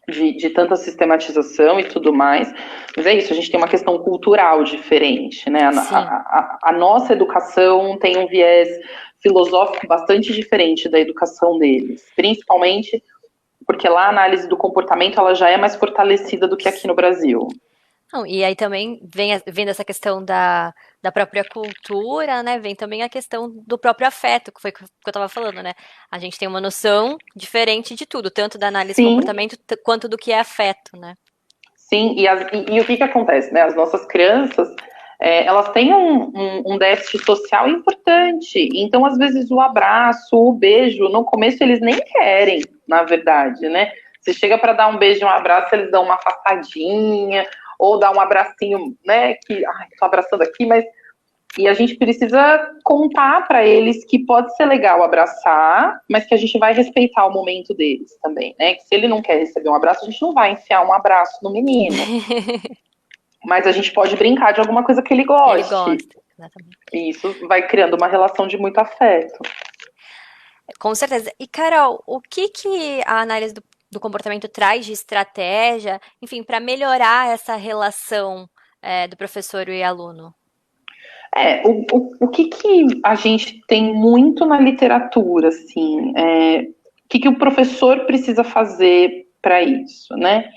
de tanta sistematização e tudo mais. Mas é isso, a gente tem uma questão cultural diferente, né? Sim. A nossa educação tem um viés filosófico bastante diferente da educação deles, principalmente porque lá a análise do comportamento ela já é mais fortalecida do que aqui no Brasil. Não, e aí também vem dessa questão da própria cultura, né? Vem também a questão do próprio afeto, que foi o que eu estava falando, né? A gente tem uma noção diferente de tudo, tanto da análise de Sim, comportamento quanto do que é afeto, né? sim, e o que acontece, né? As nossas crianças, elas têm um déficit social importante. Então, às vezes, o abraço, o beijo, no começo eles nem querem, na verdade, né? Você chega para dar um beijo e um abraço, eles dão uma afastadinha, ou dá um abracinho, né? Que, ai, tô abraçando aqui, mas e a gente precisa contar para eles que pode ser legal abraçar, mas que a gente vai respeitar o momento deles também, né? Que se ele não quer receber um abraço, a gente não vai enfiar um abraço no menino, mas a gente pode brincar de alguma coisa que ele Que ele goste. gosta. Exatamente. E isso vai criando uma relação de muito afeto. Com certeza. E, Carol, o que que a análise do comportamento traz de estratégia, enfim, para melhorar essa relação do professor e aluno? O que a gente tem muito na literatura, assim, o que o professor precisa fazer para isso, né?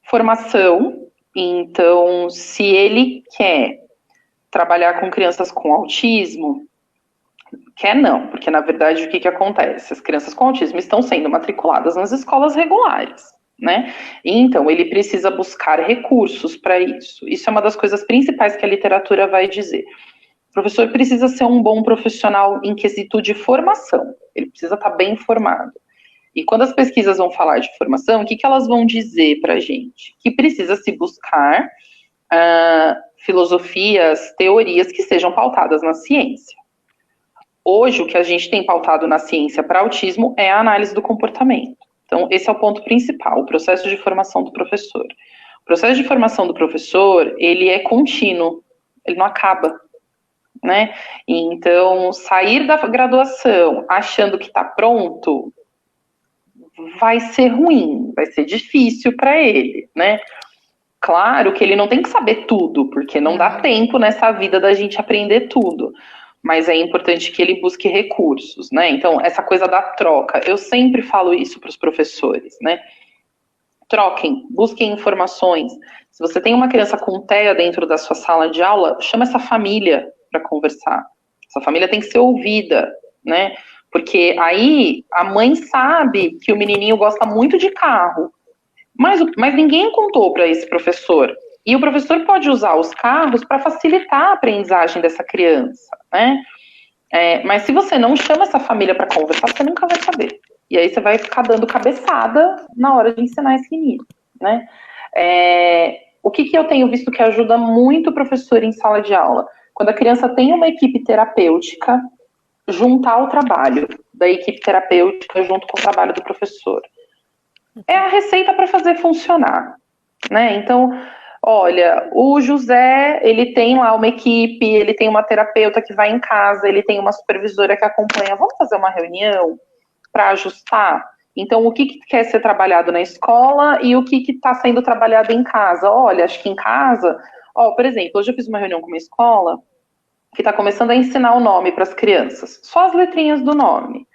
Formação. Então, se ele quer trabalhar com crianças com autismo, Quer não, porque na verdade o que, que acontece? As crianças com autismo estão sendo matriculadas nas escolas regulares, né? E então ele precisa buscar recursos para isso. Isso é uma das coisas principais que a literatura vai dizer. O professor precisa ser um bom profissional em quesito de formação. Ele precisa estar bem formado. E quando as pesquisas vão falar de formação, o que, que elas vão dizer para a gente? Que precisa se buscar filosofias, teorias que sejam pautadas na ciência. Hoje, o que a gente tem pautado na ciência para autismo é a análise do comportamento. Então, esse é o ponto principal, o processo de formação do professor. O processo de formação do professor, ele é contínuo, ele não acaba, né? Então, sair da graduação achando que está pronto, vai ser ruim, vai ser difícil para ele, né? Claro que ele não tem que saber tudo, porque não dá tempo nessa vida da gente aprender tudo. Mas é importante que ele busque recursos, né? Então, essa coisa da troca, eu sempre falo isso para os professores, né? Troquem, busquem informações. Se você tem uma criança com TEA dentro da sua sala de aula, chama essa família para conversar. Essa família tem que ser ouvida, né? Porque aí a mãe sabe que o menininho gosta muito de carro, mas ninguém contou para esse professor. E o professor pode usar os carros para facilitar a aprendizagem dessa criança, né? Mas se você não chama essa família para conversar, você nunca vai saber. E aí você vai ficar dando cabeçada na hora de ensinar esse menino, né? O que eu tenho visto que ajuda muito o professor em sala de aula? Quando a criança tem uma equipe terapêutica, juntar o trabalho da equipe terapêutica junto com o trabalho do professor. É a receita para fazer funcionar, né? Então, olha, o José, ele tem lá uma equipe, ele tem uma terapeuta que vai em casa, ele tem uma supervisora que acompanha. Vamos fazer uma reunião para ajustar? Então, o que quer ser trabalhado na escola e o que está sendo trabalhado em casa? Olha, acho que em casa, por exemplo, hoje eu fiz uma reunião com uma escola que está começando a ensinar o nome para as crianças, só as letrinhas do nome.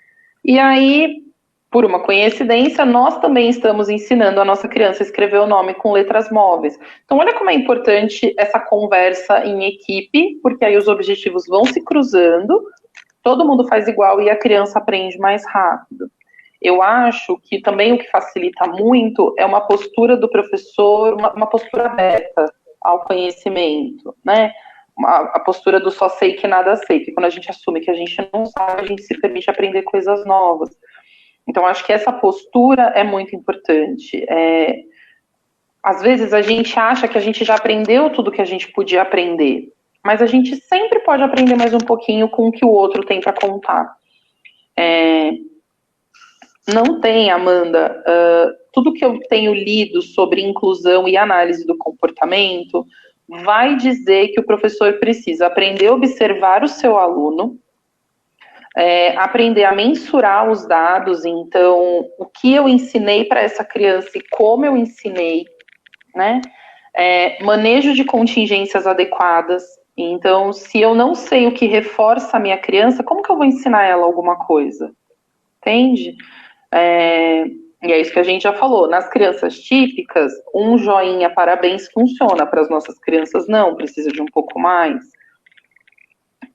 E aí, por uma coincidência, nós também estamos ensinando a nossa criança a escrever o nome com letras móveis. Então, olha como é importante essa conversa em equipe, porque aí os objetivos vão se cruzando, todo mundo faz igual e a criança aprende mais rápido. Eu acho que também o que facilita muito é uma postura do professor, uma postura aberta ao conhecimento, né? A postura do só sei que nada sei, que quando a gente assume que a gente não sabe, a gente se permite aprender coisas novas. Então, acho que essa postura é muito importante. Às vezes, a gente acha que a gente já aprendeu tudo que a gente podia aprender, mas a gente sempre pode aprender mais um pouquinho com o que o outro tem para contar. Não tem, Amanda, tudo que eu tenho lido sobre inclusão e análise do comportamento vai dizer que o professor precisa aprender a observar o seu aluno, aprender a mensurar os dados, então, o que eu ensinei para essa criança e como eu ensinei, né? Manejo de contingências adequadas. Então, se eu não sei o que reforça a minha criança, como que eu vou ensinar ela alguma coisa? Entende? E é isso que a gente já falou. Nas crianças típicas, um joinha, parabéns, funciona. Para as nossas crianças, não, precisa de um pouco mais.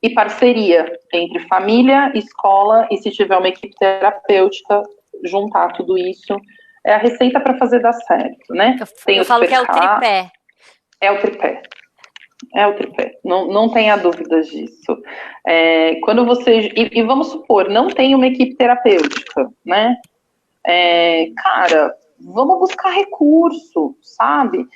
E parceria entre família, escola e se tiver uma equipe terapêutica, juntar tudo isso é a receita para fazer dar certo, né? Eu falo que é o tripé. É o tripé. É o tripé. Não tenha dúvidas disso. Quando você... E vamos supor, não tem uma equipe terapêutica, né? Cara, vamos buscar recurso, sabe?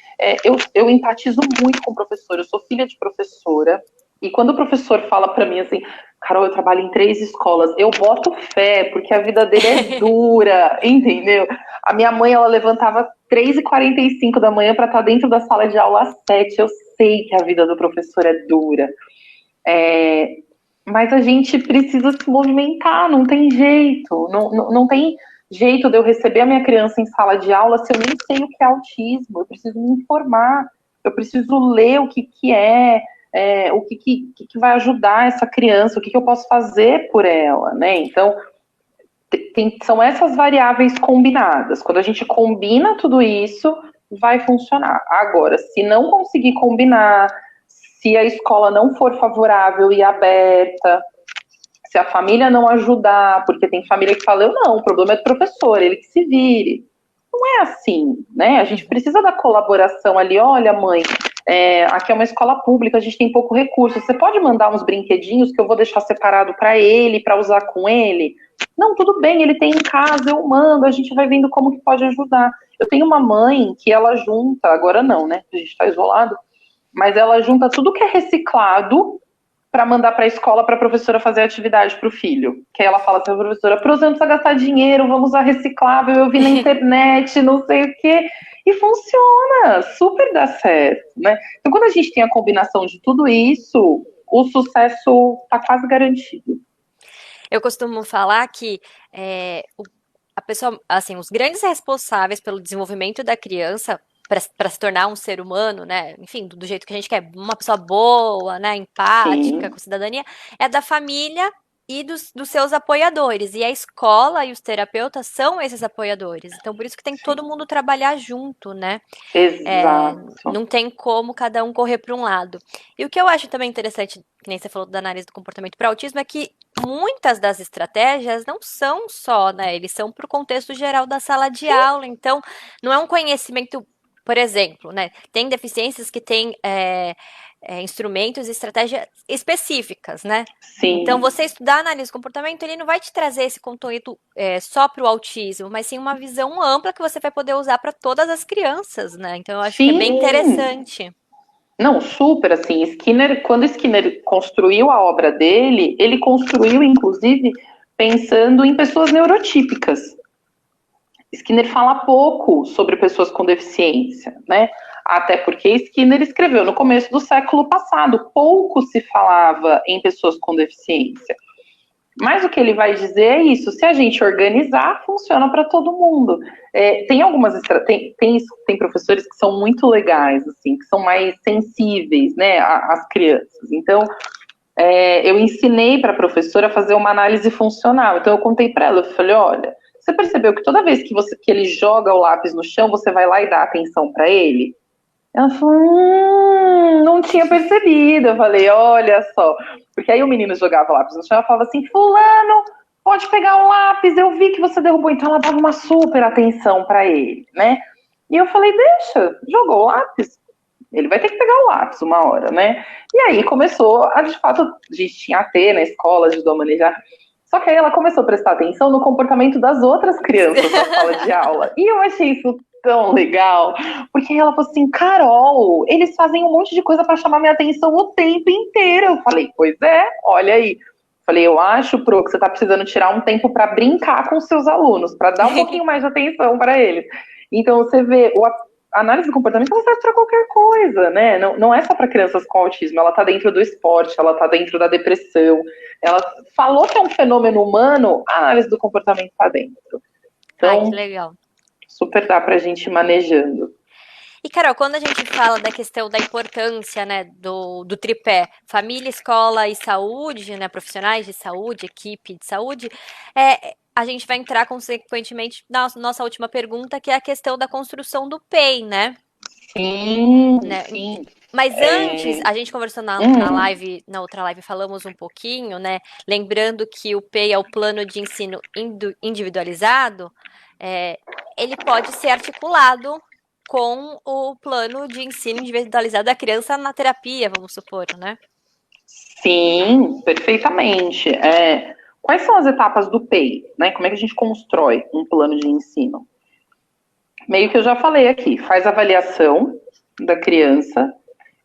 Eu empatizo muito com o professor, eu sou filha de professora, e quando o professor fala para mim assim, Carol, eu trabalho em 3 escolas, eu boto fé, porque a vida dele é dura, entendeu? A minha mãe, ela levantava 3h45 da manhã para estar dentro da sala de aula às 7, eu sei que a vida do professor é dura, mas a gente precisa se movimentar, não tem jeito, não tem jeito de eu receber a minha criança em sala de aula se eu nem sei o que é autismo. Eu preciso me informar, eu preciso ler o que é, o que vai ajudar essa criança, o que eu posso fazer por ela, né? Então, são essas variáveis combinadas. Quando a gente combina tudo isso, vai funcionar. Agora, se não conseguir combinar, se a escola não for favorável e aberta, Se a família não ajudar, porque tem família que fala, eu não, o problema é do professor, ele que se vire. Não é assim, né? A gente precisa da colaboração ali. Olha, mãe, aqui é uma escola pública, a gente tem pouco recurso. Você pode mandar uns brinquedinhos que eu vou deixar separado para ele, para usar com ele? Não, tudo bem, ele tem em casa, eu mando, a gente vai vendo como que pode ajudar. Eu tenho uma mãe que ela junta, agora não, né? A gente está isolado, mas ela junta tudo que é reciclado para mandar para a escola para a professora fazer atividade para o filho. Que aí ela fala assim, professora, para você não precisa gastar dinheiro, vamos usar reciclável, eu vi na internet, não sei o quê. E funciona, super dá certo, né? Então, quando a gente tem a combinação de tudo isso, o sucesso está quase garantido. Eu costumo falar que a pessoa, assim, os grandes responsáveis pelo desenvolvimento da criança para se tornar um ser humano, né? Enfim, do jeito que a gente quer, uma pessoa boa, né? Empática, Sim. com cidadania, é da família e dos seus apoiadores. E a escola e os terapeutas são esses apoiadores. Então, por isso que tem que todo mundo trabalhar junto, né? Exato. Não tem como cada um correr para um lado. E o que eu acho também interessante, que nem você falou da análise do comportamento para autismo, é que muitas das estratégias não são só, né? Eles são para o contexto geral da sala de Sim. aula. Então, não é um conhecimento, por exemplo, né? Tem deficiências que têm instrumentos e estratégias específicas, né? Então, Sim. você estudar análise do comportamento, ele não vai te trazer esse conteúdo só para o autismo, mas sim uma visão ampla que você vai poder usar para todas as crianças, né? Então, eu acho que é bem Sim. interessante. Não, super, assim, Skinner, quando Skinner construiu a obra dele, ele construiu, inclusive, pensando em pessoas neurotípicas. Skinner fala pouco sobre pessoas com deficiência, né? Até porque Skinner escreveu no começo do século passado, pouco se falava em pessoas com deficiência. Mas o que ele vai dizer é isso: se a gente organizar, funciona para todo mundo. Tem algumas tem professores que são muito legais, assim, que são mais sensíveis, né, às crianças. Então, eu ensinei para a professora a fazer uma análise funcional. Então, eu contei para ela, eu falei, olha, você percebeu que toda vez que ele joga o lápis no chão, você vai lá e dá atenção para ele? Ela falou, não tinha percebido. Eu falei, olha só. Porque aí o menino jogava lápis no chão, ela falava assim, fulano, pode pegar o lápis, eu vi que você derrubou. Então ela dava uma super atenção para ele, né? E eu falei, deixa, jogou o lápis, ele vai ter que pegar o lápis uma hora, né? E aí começou, de fato, a gente tinha AT na escola, ajudou a manejar. Só que aí ela começou a prestar atenção no comportamento das outras crianças da sala de aula. E eu achei isso tão legal, porque aí ela falou assim, Carol, eles fazem um monte de coisa para chamar minha atenção o tempo inteiro. Eu falei, pois é, olha aí. Falei, eu acho, Pro, que você está precisando tirar um tempo para brincar com os seus alunos, para dar um pouquinho mais de atenção para eles. Então você vê, a análise do comportamento ela serve para qualquer coisa, né? Não, não é só para crianças com autismo, ela está dentro do esporte, ela está dentro da depressão. Ela falou que é um fenômeno humano, a análise do comportamento está dentro. Ai, que Então, legal. super dá para a gente ir manejando. E, Carol, quando a gente fala da questão da importância, né, do tripé, família, escola e saúde, né, profissionais de saúde, equipe de saúde, a gente vai entrar, consequentemente, na nossa última pergunta, que é a questão da construção do PEI, né? Sim, Né? sim. Mas antes, a gente conversou na Hum, live, na outra live, falamos um pouquinho, né? Lembrando que o PEI é o plano de ensino individualizado, é, ele pode ser articulado com o plano de ensino individualizado da criança na terapia, vamos supor, né? sim, perfeitamente. Quais são as etapas do PEI? Né? Como é que a gente constrói um plano de ensino? Meio que eu já falei aqui, faz avaliação da criança.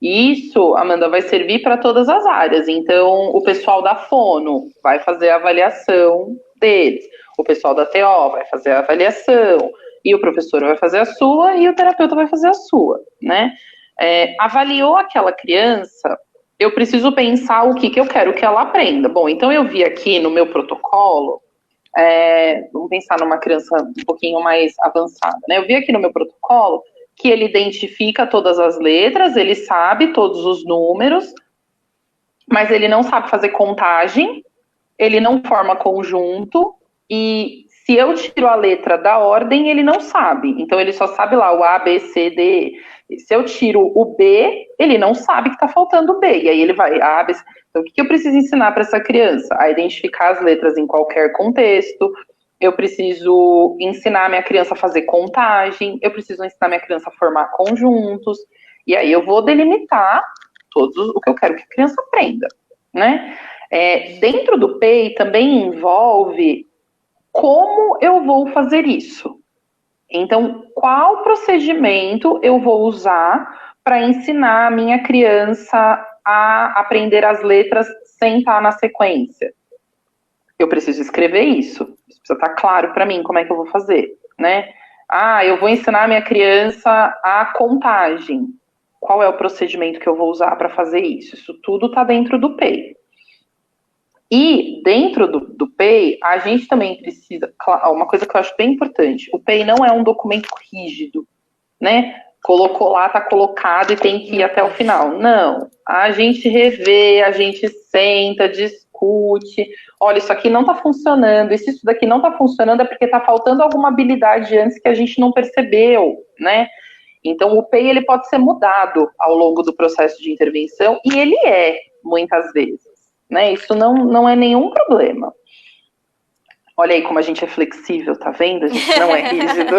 E isso, Amanda, vai servir para todas as áreas. Então, o pessoal da Fono vai fazer a avaliação deles, o pessoal da TO vai fazer a avaliação, e o professor vai fazer a sua, e o terapeuta vai fazer a sua, né? Avaliou aquela criança, eu preciso pensar o que eu quero que ela aprenda. Bom, então eu vi aqui no meu protocolo, vamos pensar numa criança um pouquinho mais avançada, né? Eu vi aqui no meu protocolo que ele identifica todas as letras, ele sabe todos os números, mas ele não sabe fazer contagem, ele não forma conjunto, e se eu tiro a letra da ordem, ele não sabe. Então ele só sabe lá o A, B, C, D. E se eu tiro o B, ele não sabe que está faltando o B. E aí ele vai, A, B, C. Então, o que eu preciso ensinar para essa criança? A identificar as letras em qualquer contexto. Eu preciso ensinar minha criança a fazer contagem. Eu preciso ensinar minha criança a formar conjuntos. E aí eu vou delimitar o que eu quero que a criança aprenda, né? Dentro do PEI também envolve como eu vou fazer isso. Então, qual procedimento eu vou usar para ensinar a minha criança a aprender as letras sem estar na sequência? Eu preciso escrever isso. Isso precisa estar claro para mim como é que eu vou fazer, né? Eu vou ensinar a minha criança a contagem. Qual é o procedimento que eu vou usar para fazer isso? Isso tudo está dentro do PEI. E dentro do PEI, a gente também precisa, uma coisa que eu acho bem importante, o PEI não é um documento rígido, né? Colocou lá, tá colocado e tem que ir até o final. Não, a gente revê, a gente senta, discute, olha, isso aqui não tá funcionando, e se isso daqui não tá funcionando é porque tá faltando alguma habilidade antes que a gente não percebeu, né? Então o PEI ele pode ser mudado ao longo do processo de intervenção, e ele muitas vezes. Né? Isso não é nenhum problema. Olha aí como a gente é flexível, tá vendo? A gente não é rígido.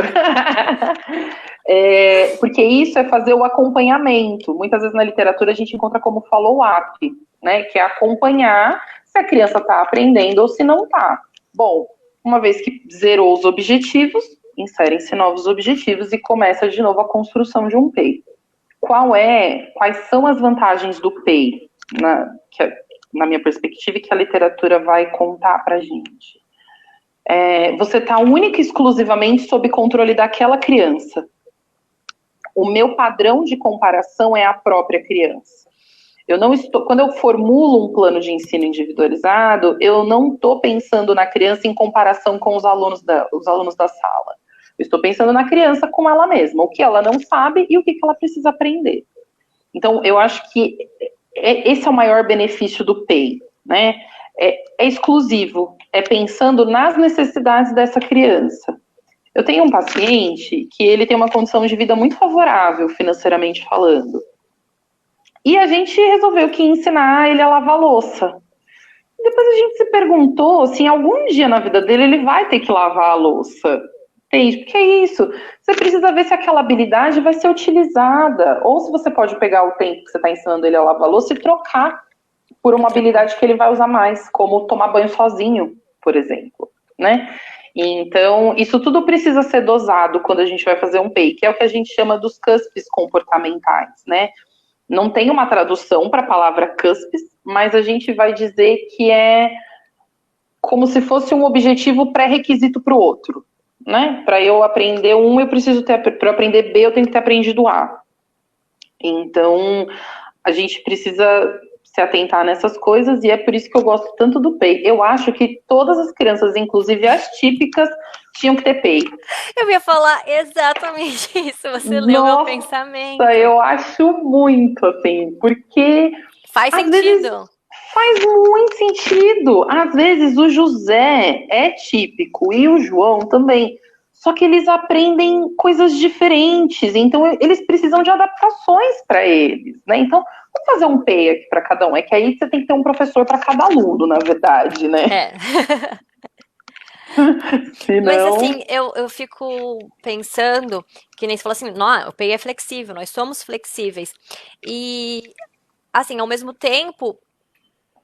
Porque isso é fazer o acompanhamento. Muitas vezes na literatura a gente encontra como follow-up, né? Que é acompanhar se a criança está aprendendo ou se não está. Bom, uma vez que zerou os objetivos, inserem-se novos objetivos e começa de novo a construção de um PEI. Quais são as vantagens do PEI? Na minha perspectiva, que a literatura vai contar para a gente. Você está única e exclusivamente sob controle daquela criança. O meu padrão de comparação é a própria criança. Quando eu formulo um plano de ensino individualizado, eu não estou pensando na criança em comparação com os alunos da sala. Eu estou pensando na criança com ela mesma, o que ela não sabe e o que ela precisa aprender. Então, eu acho que esse é o maior benefício do PEI, né? É exclusivo, é pensando nas necessidades dessa criança. Eu tenho um paciente que ele tem uma condição de vida muito favorável, financeiramente falando. E a gente resolveu que ensinar ele a lavar louça. E depois a gente se perguntou se em algum dia na vida dele ele vai ter que lavar a louça. Entende? Porque é isso. Você precisa ver se aquela habilidade vai ser utilizada. Ou se você pode pegar o tempo que você está ensinando ele a lavar a louça e trocar por uma habilidade que ele vai usar mais, como tomar banho sozinho, por exemplo, né? Então, isso tudo precisa ser dosado quando a gente vai fazer um PEI, que é o que a gente chama dos CUSPs comportamentais, né? Não tem uma tradução para a palavra CUSPs, mas a gente vai dizer que é como se fosse um objetivo pré-requisito para o outro. Né? Para eu aprender um, eu preciso ter, para aprender B, eu tenho que ter aprendido A. Então, a gente precisa se atentar nessas coisas e é por isso que eu gosto tanto do PEI. Eu acho que todas as crianças, inclusive as típicas, tinham que ter PEI. Eu ia falar exatamente isso, você leu meu pensamento. Eu acho muito, assim, porque... Faz sentido. Faz muito sentido. Às vezes o José é típico e o João também. Só que eles aprendem coisas diferentes, então eles precisam de adaptações para eles, né? Então, vamos fazer um PEI aqui para cada um. É que aí você tem que ter um professor para cada aluno, na verdade, né? Senão... Mas assim, eu fico pensando, que nem você falou assim, o PEI é flexível, nós somos flexíveis. E, assim, ao mesmo tempo,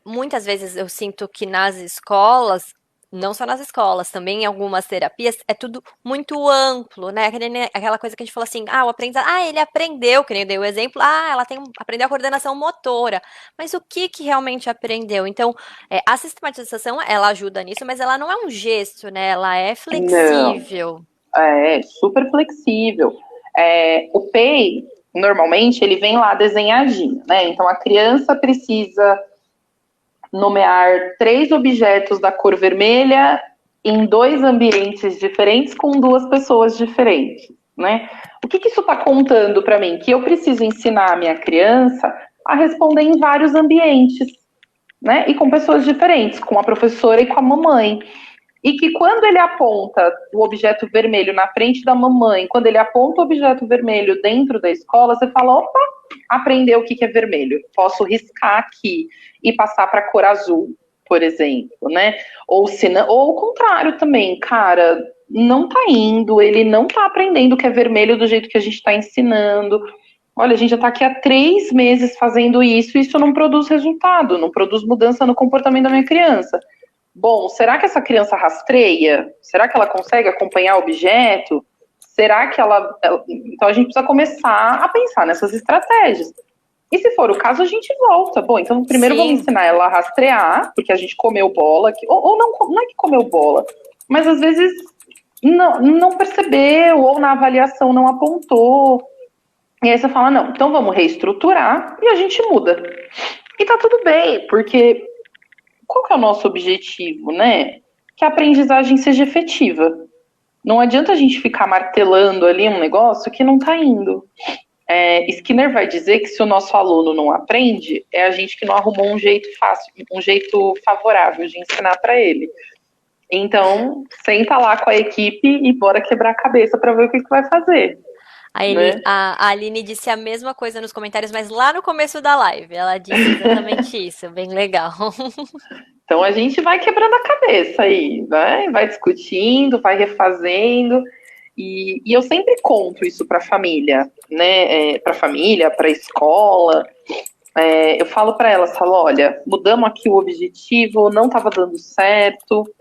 muitas vezes eu sinto que nas escolas, não só nas escolas, também em algumas terapias, é tudo muito amplo, né? Aquela coisa que a gente fala assim, o aprendizado, ele aprendeu, que nem eu dei o exemplo, ela aprendeu a coordenação motora, mas o que realmente aprendeu? Então, a sistematização, ela ajuda nisso, mas ela não é um gesto, né? Ela é flexível. Não. É super flexível. O PEI, normalmente, ele vem lá desenhadinho, né? Então, a criança precisa nomear 3 objetos da cor vermelha em 2 ambientes diferentes com 2 pessoas diferentes, né? O que isso está contando para mim? Que eu preciso ensinar a minha criança a responder em vários ambientes, né? E com pessoas diferentes, com a professora e com a mamãe. E que quando ele aponta o objeto vermelho na frente da mamãe, quando ele aponta o objeto vermelho dentro da escola, você fala, opa, aprendeu o que é vermelho. Posso riscar aqui e passar para a cor azul, por exemplo, né? Ou o contrário também, cara, não tá indo, ele não tá aprendendo o que é vermelho do jeito que a gente está ensinando. Olha, a gente já está aqui há 3 meses fazendo isso e isso não produz resultado, não produz mudança no comportamento da minha criança. Bom, será que essa criança rastreia? Será que ela consegue acompanhar o objeto? Será que Então a gente precisa começar a pensar nessas estratégias. E se for o caso, a gente volta. Bom, então primeiro vamos Sim, ensinar ela a rastrear, porque a gente comeu bola, ou não, não é que comeu bola, mas às vezes não percebeu, ou na avaliação não apontou. E aí você fala, não, então vamos reestruturar e a gente muda. E tá tudo bem, porque qual que é o nosso objetivo, né? Que a aprendizagem seja efetiva. Não adianta a gente ficar martelando ali um negócio que não tá indo. Skinner vai dizer que se o nosso aluno não aprende, é a gente que não arrumou um jeito fácil, um jeito favorável de ensinar para ele. Então, senta lá com a equipe e bora quebrar a cabeça para ver o que vai fazer, né? a Aline disse a mesma coisa nos comentários, mas lá no começo da live, ela disse exatamente isso, bem legal. Então a gente vai quebrando a cabeça aí, vai discutindo, vai refazendo. E eu sempre conto isso para a família, né? Para a família, para a escola. Eu falo para elas, falo, olha, mudamos aqui o objetivo, não estava dando certo.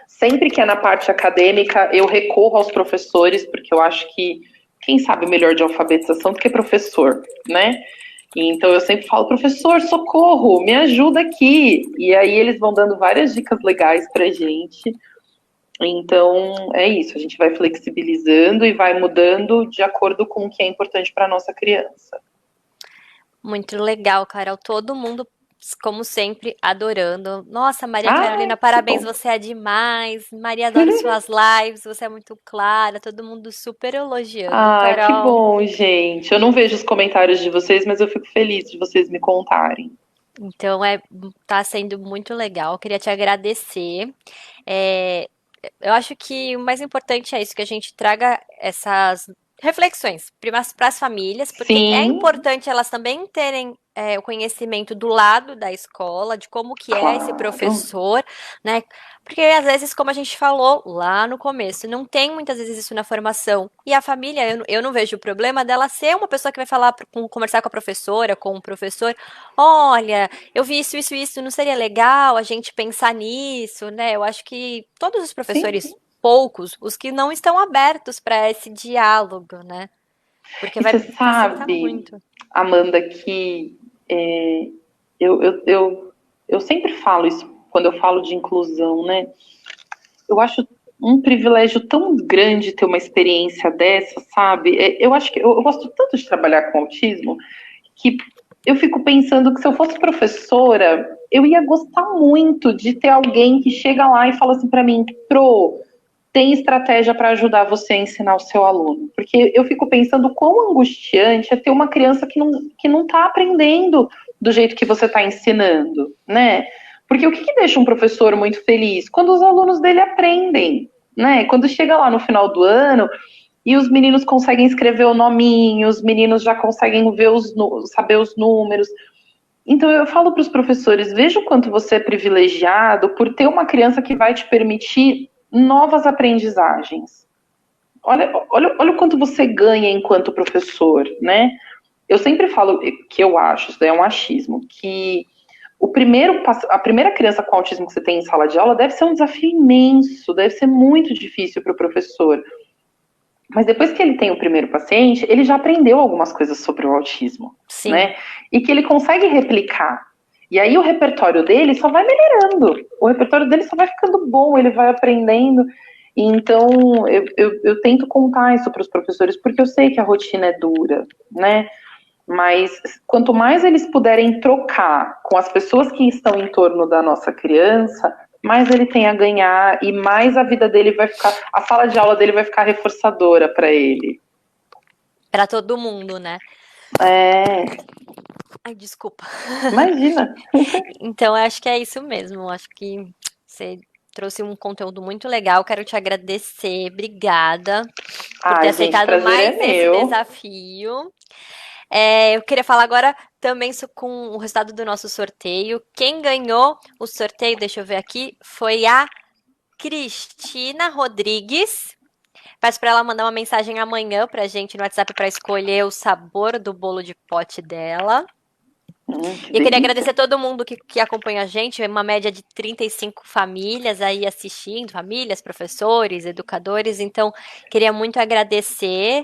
Sempre que é na parte acadêmica, eu recorro aos professores, porque eu acho que quem sabe melhor de alfabetização do que professor, né? Então eu sempre falo, professor, socorro, me ajuda aqui. E aí eles vão dando várias dicas legais pra gente. Então é isso, a gente vai flexibilizando e vai mudando de acordo com o que é importante para nossa criança. Muito legal, Carol. Todo mundo, como sempre, adorando. Nossa, Maria Ai, Carolina, que parabéns, bom. você é demais. Maria, adoro suas lives, você é muito clara. Todo mundo super elogiando. Ai, que Carol, bom, gente. Eu não vejo os comentários de vocês, mas eu fico feliz de vocês me contarem. então tá sendo muito legal. Queria te agradecer. É, eu acho que o mais importante é isso, que a gente traga essas reflexões para as famílias, porque é Sim, importante elas também terem o conhecimento do lado da escola, de como que é esse claro. professor, né? Porque às vezes, como a gente falou lá no começo, não tem muitas vezes isso na formação. E a família, eu não vejo o problema dela ser uma pessoa que vai falar, conversar com a professora, com o professor, olha, eu vi isso, isso, isso, não seria legal a gente pensar nisso, né? Eu acho que todos os Sim. professores, poucos, os que não estão abertos para esse diálogo, né? Porque E vai você facilitar sabe, muito. Amanda, que é, eu, eu, eu, eu sempre falo isso quando eu falo de inclusão, né? Eu acho um privilégio tão grande ter uma experiência dessa, sabe? Eu acho que eu gosto tanto de trabalhar com autismo que eu fico pensando que se eu fosse professora, eu ia gostar muito de ter alguém que chega lá e fala assim para mim, Pro, tem estratégia para ajudar você a ensinar o seu aluno. Porque eu fico pensando quão angustiante é ter uma criança que não está aprendendo do jeito que você está ensinando, né? Porque o que deixa um professor muito feliz? Quando os alunos dele aprendem, né? Quando chega lá no final do ano e os meninos conseguem escrever o nominho, os meninos já conseguem ver saber os números. Então eu falo para os professores, veja o quanto você é privilegiado por ter uma criança que vai te permitir novas aprendizagens. Olha o quanto você ganha enquanto professor, né? Eu sempre falo que eu acho, isso daí é um achismo, que a primeira criança com autismo que você tem em sala de aula deve ser um desafio imenso, deve ser muito difícil para o professor. Mas depois que ele tem o primeiro paciente, ele já aprendeu algumas coisas sobre o autismo, Sim. né? E que ele consegue replicar. E aí o repertório dele só vai melhorando. O repertório dele só vai ficando bom, ele vai aprendendo. Então, eu tento contar isso para os professores, porque eu sei que a rotina é dura, né? Mas quanto mais eles puderem trocar com as pessoas que estão em torno da nossa criança, mais ele tem a ganhar e mais a vida dele vai ficar, a sala de aula dele vai ficar reforçadora para ele. Para todo mundo, né? É, Ai, desculpa. imagina. Então, eu acho que é isso mesmo. Eu acho que você trouxe um conteúdo muito legal. Quero te agradecer. Obrigada por ter Ai, gente, aceitado prazer é mais esse meu. desafio. Eu queria falar agora também com o resultado do nosso sorteio. Quem ganhou o sorteio, deixa eu ver aqui, foi a Cristina Rodrigues. Peço para ela mandar uma mensagem amanhã pra gente no WhatsApp para escolher o sabor do bolo de pote dela. Que E eu queria delícia. agradecer a todo mundo que acompanha a gente, uma média de 35 famílias aí assistindo, famílias, professores, educadores, então queria muito agradecer.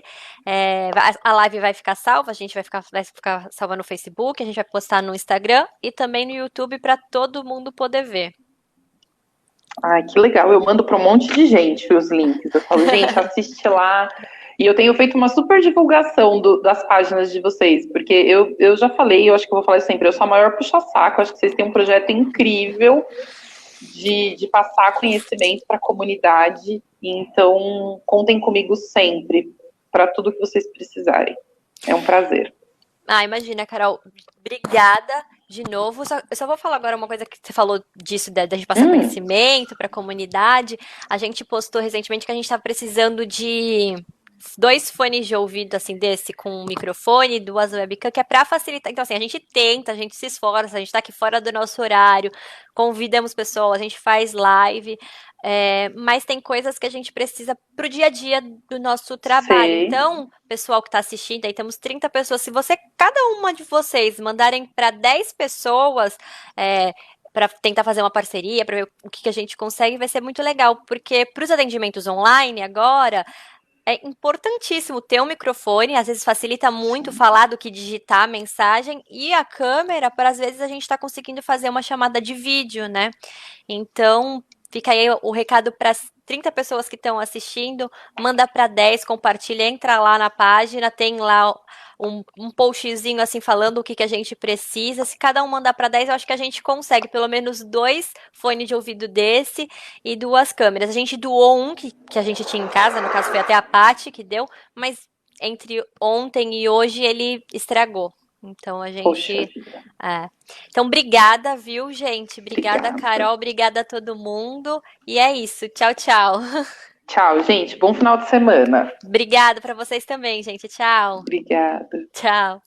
A live vai ficar salva, a gente vai ficar salva no Facebook, a gente vai postar no Instagram e também no YouTube para todo mundo poder ver. Ai, que legal. Eu mando para um monte de gente os links. Eu falo, gente, assiste lá. E eu tenho feito uma super divulgação das páginas de vocês, porque eu já falei, eu acho que eu vou falar sempre, eu sou a maior puxa-saco, acho que vocês têm um projeto incrível de passar conhecimento para a comunidade. Então, contem comigo sempre, para tudo que vocês precisarem. É um prazer. Ah, imagina, Carol. Obrigada de novo. Eu só vou falar agora uma coisa que você falou disso, da gente passar Hum, conhecimento para a comunidade. A gente postou recentemente que a gente está precisando de 2 fones de ouvido, assim, desse, com um microfone, 2 webcam, que é para facilitar. Então, assim, a gente tenta, a gente se esforça, a gente está aqui fora do nosso horário, convidamos pessoas, a gente faz live. Mas tem coisas que a gente precisa pro dia a dia do nosso trabalho. sei. Então, pessoal que está assistindo, aí temos 30 pessoas. Se cada uma de vocês mandarem para 10 pessoas, para tentar fazer uma parceria, para ver o que a gente consegue, vai ser muito legal, porque para os atendimentos online agora, é importantíssimo ter um microfone, às vezes facilita muito Sim. falar do que digitar a mensagem, e a câmera, para às vezes a gente está conseguindo fazer uma chamada de vídeo, né? Então, fica aí o recado para as 30 pessoas que estão assistindo, manda para 10, compartilha, entra lá na página, tem lá um postzinho assim falando o que a gente precisa. Se cada um mandar para 10, eu acho que a gente consegue pelo menos 2 fones de ouvido desse e 2 câmeras. A gente doou um que a gente tinha em casa, no caso foi até a Paty que deu, mas entre ontem e hoje ele estragou. Então a Poxa gente. vida. É. Então, obrigada, viu, gente? Obrigada, Obrigada. Carol. Obrigada a todo mundo. E é isso. Tchau, tchau. Tchau, gente. Bom final de semana. Obrigada para vocês também, gente. Tchau. Obrigada. Tchau.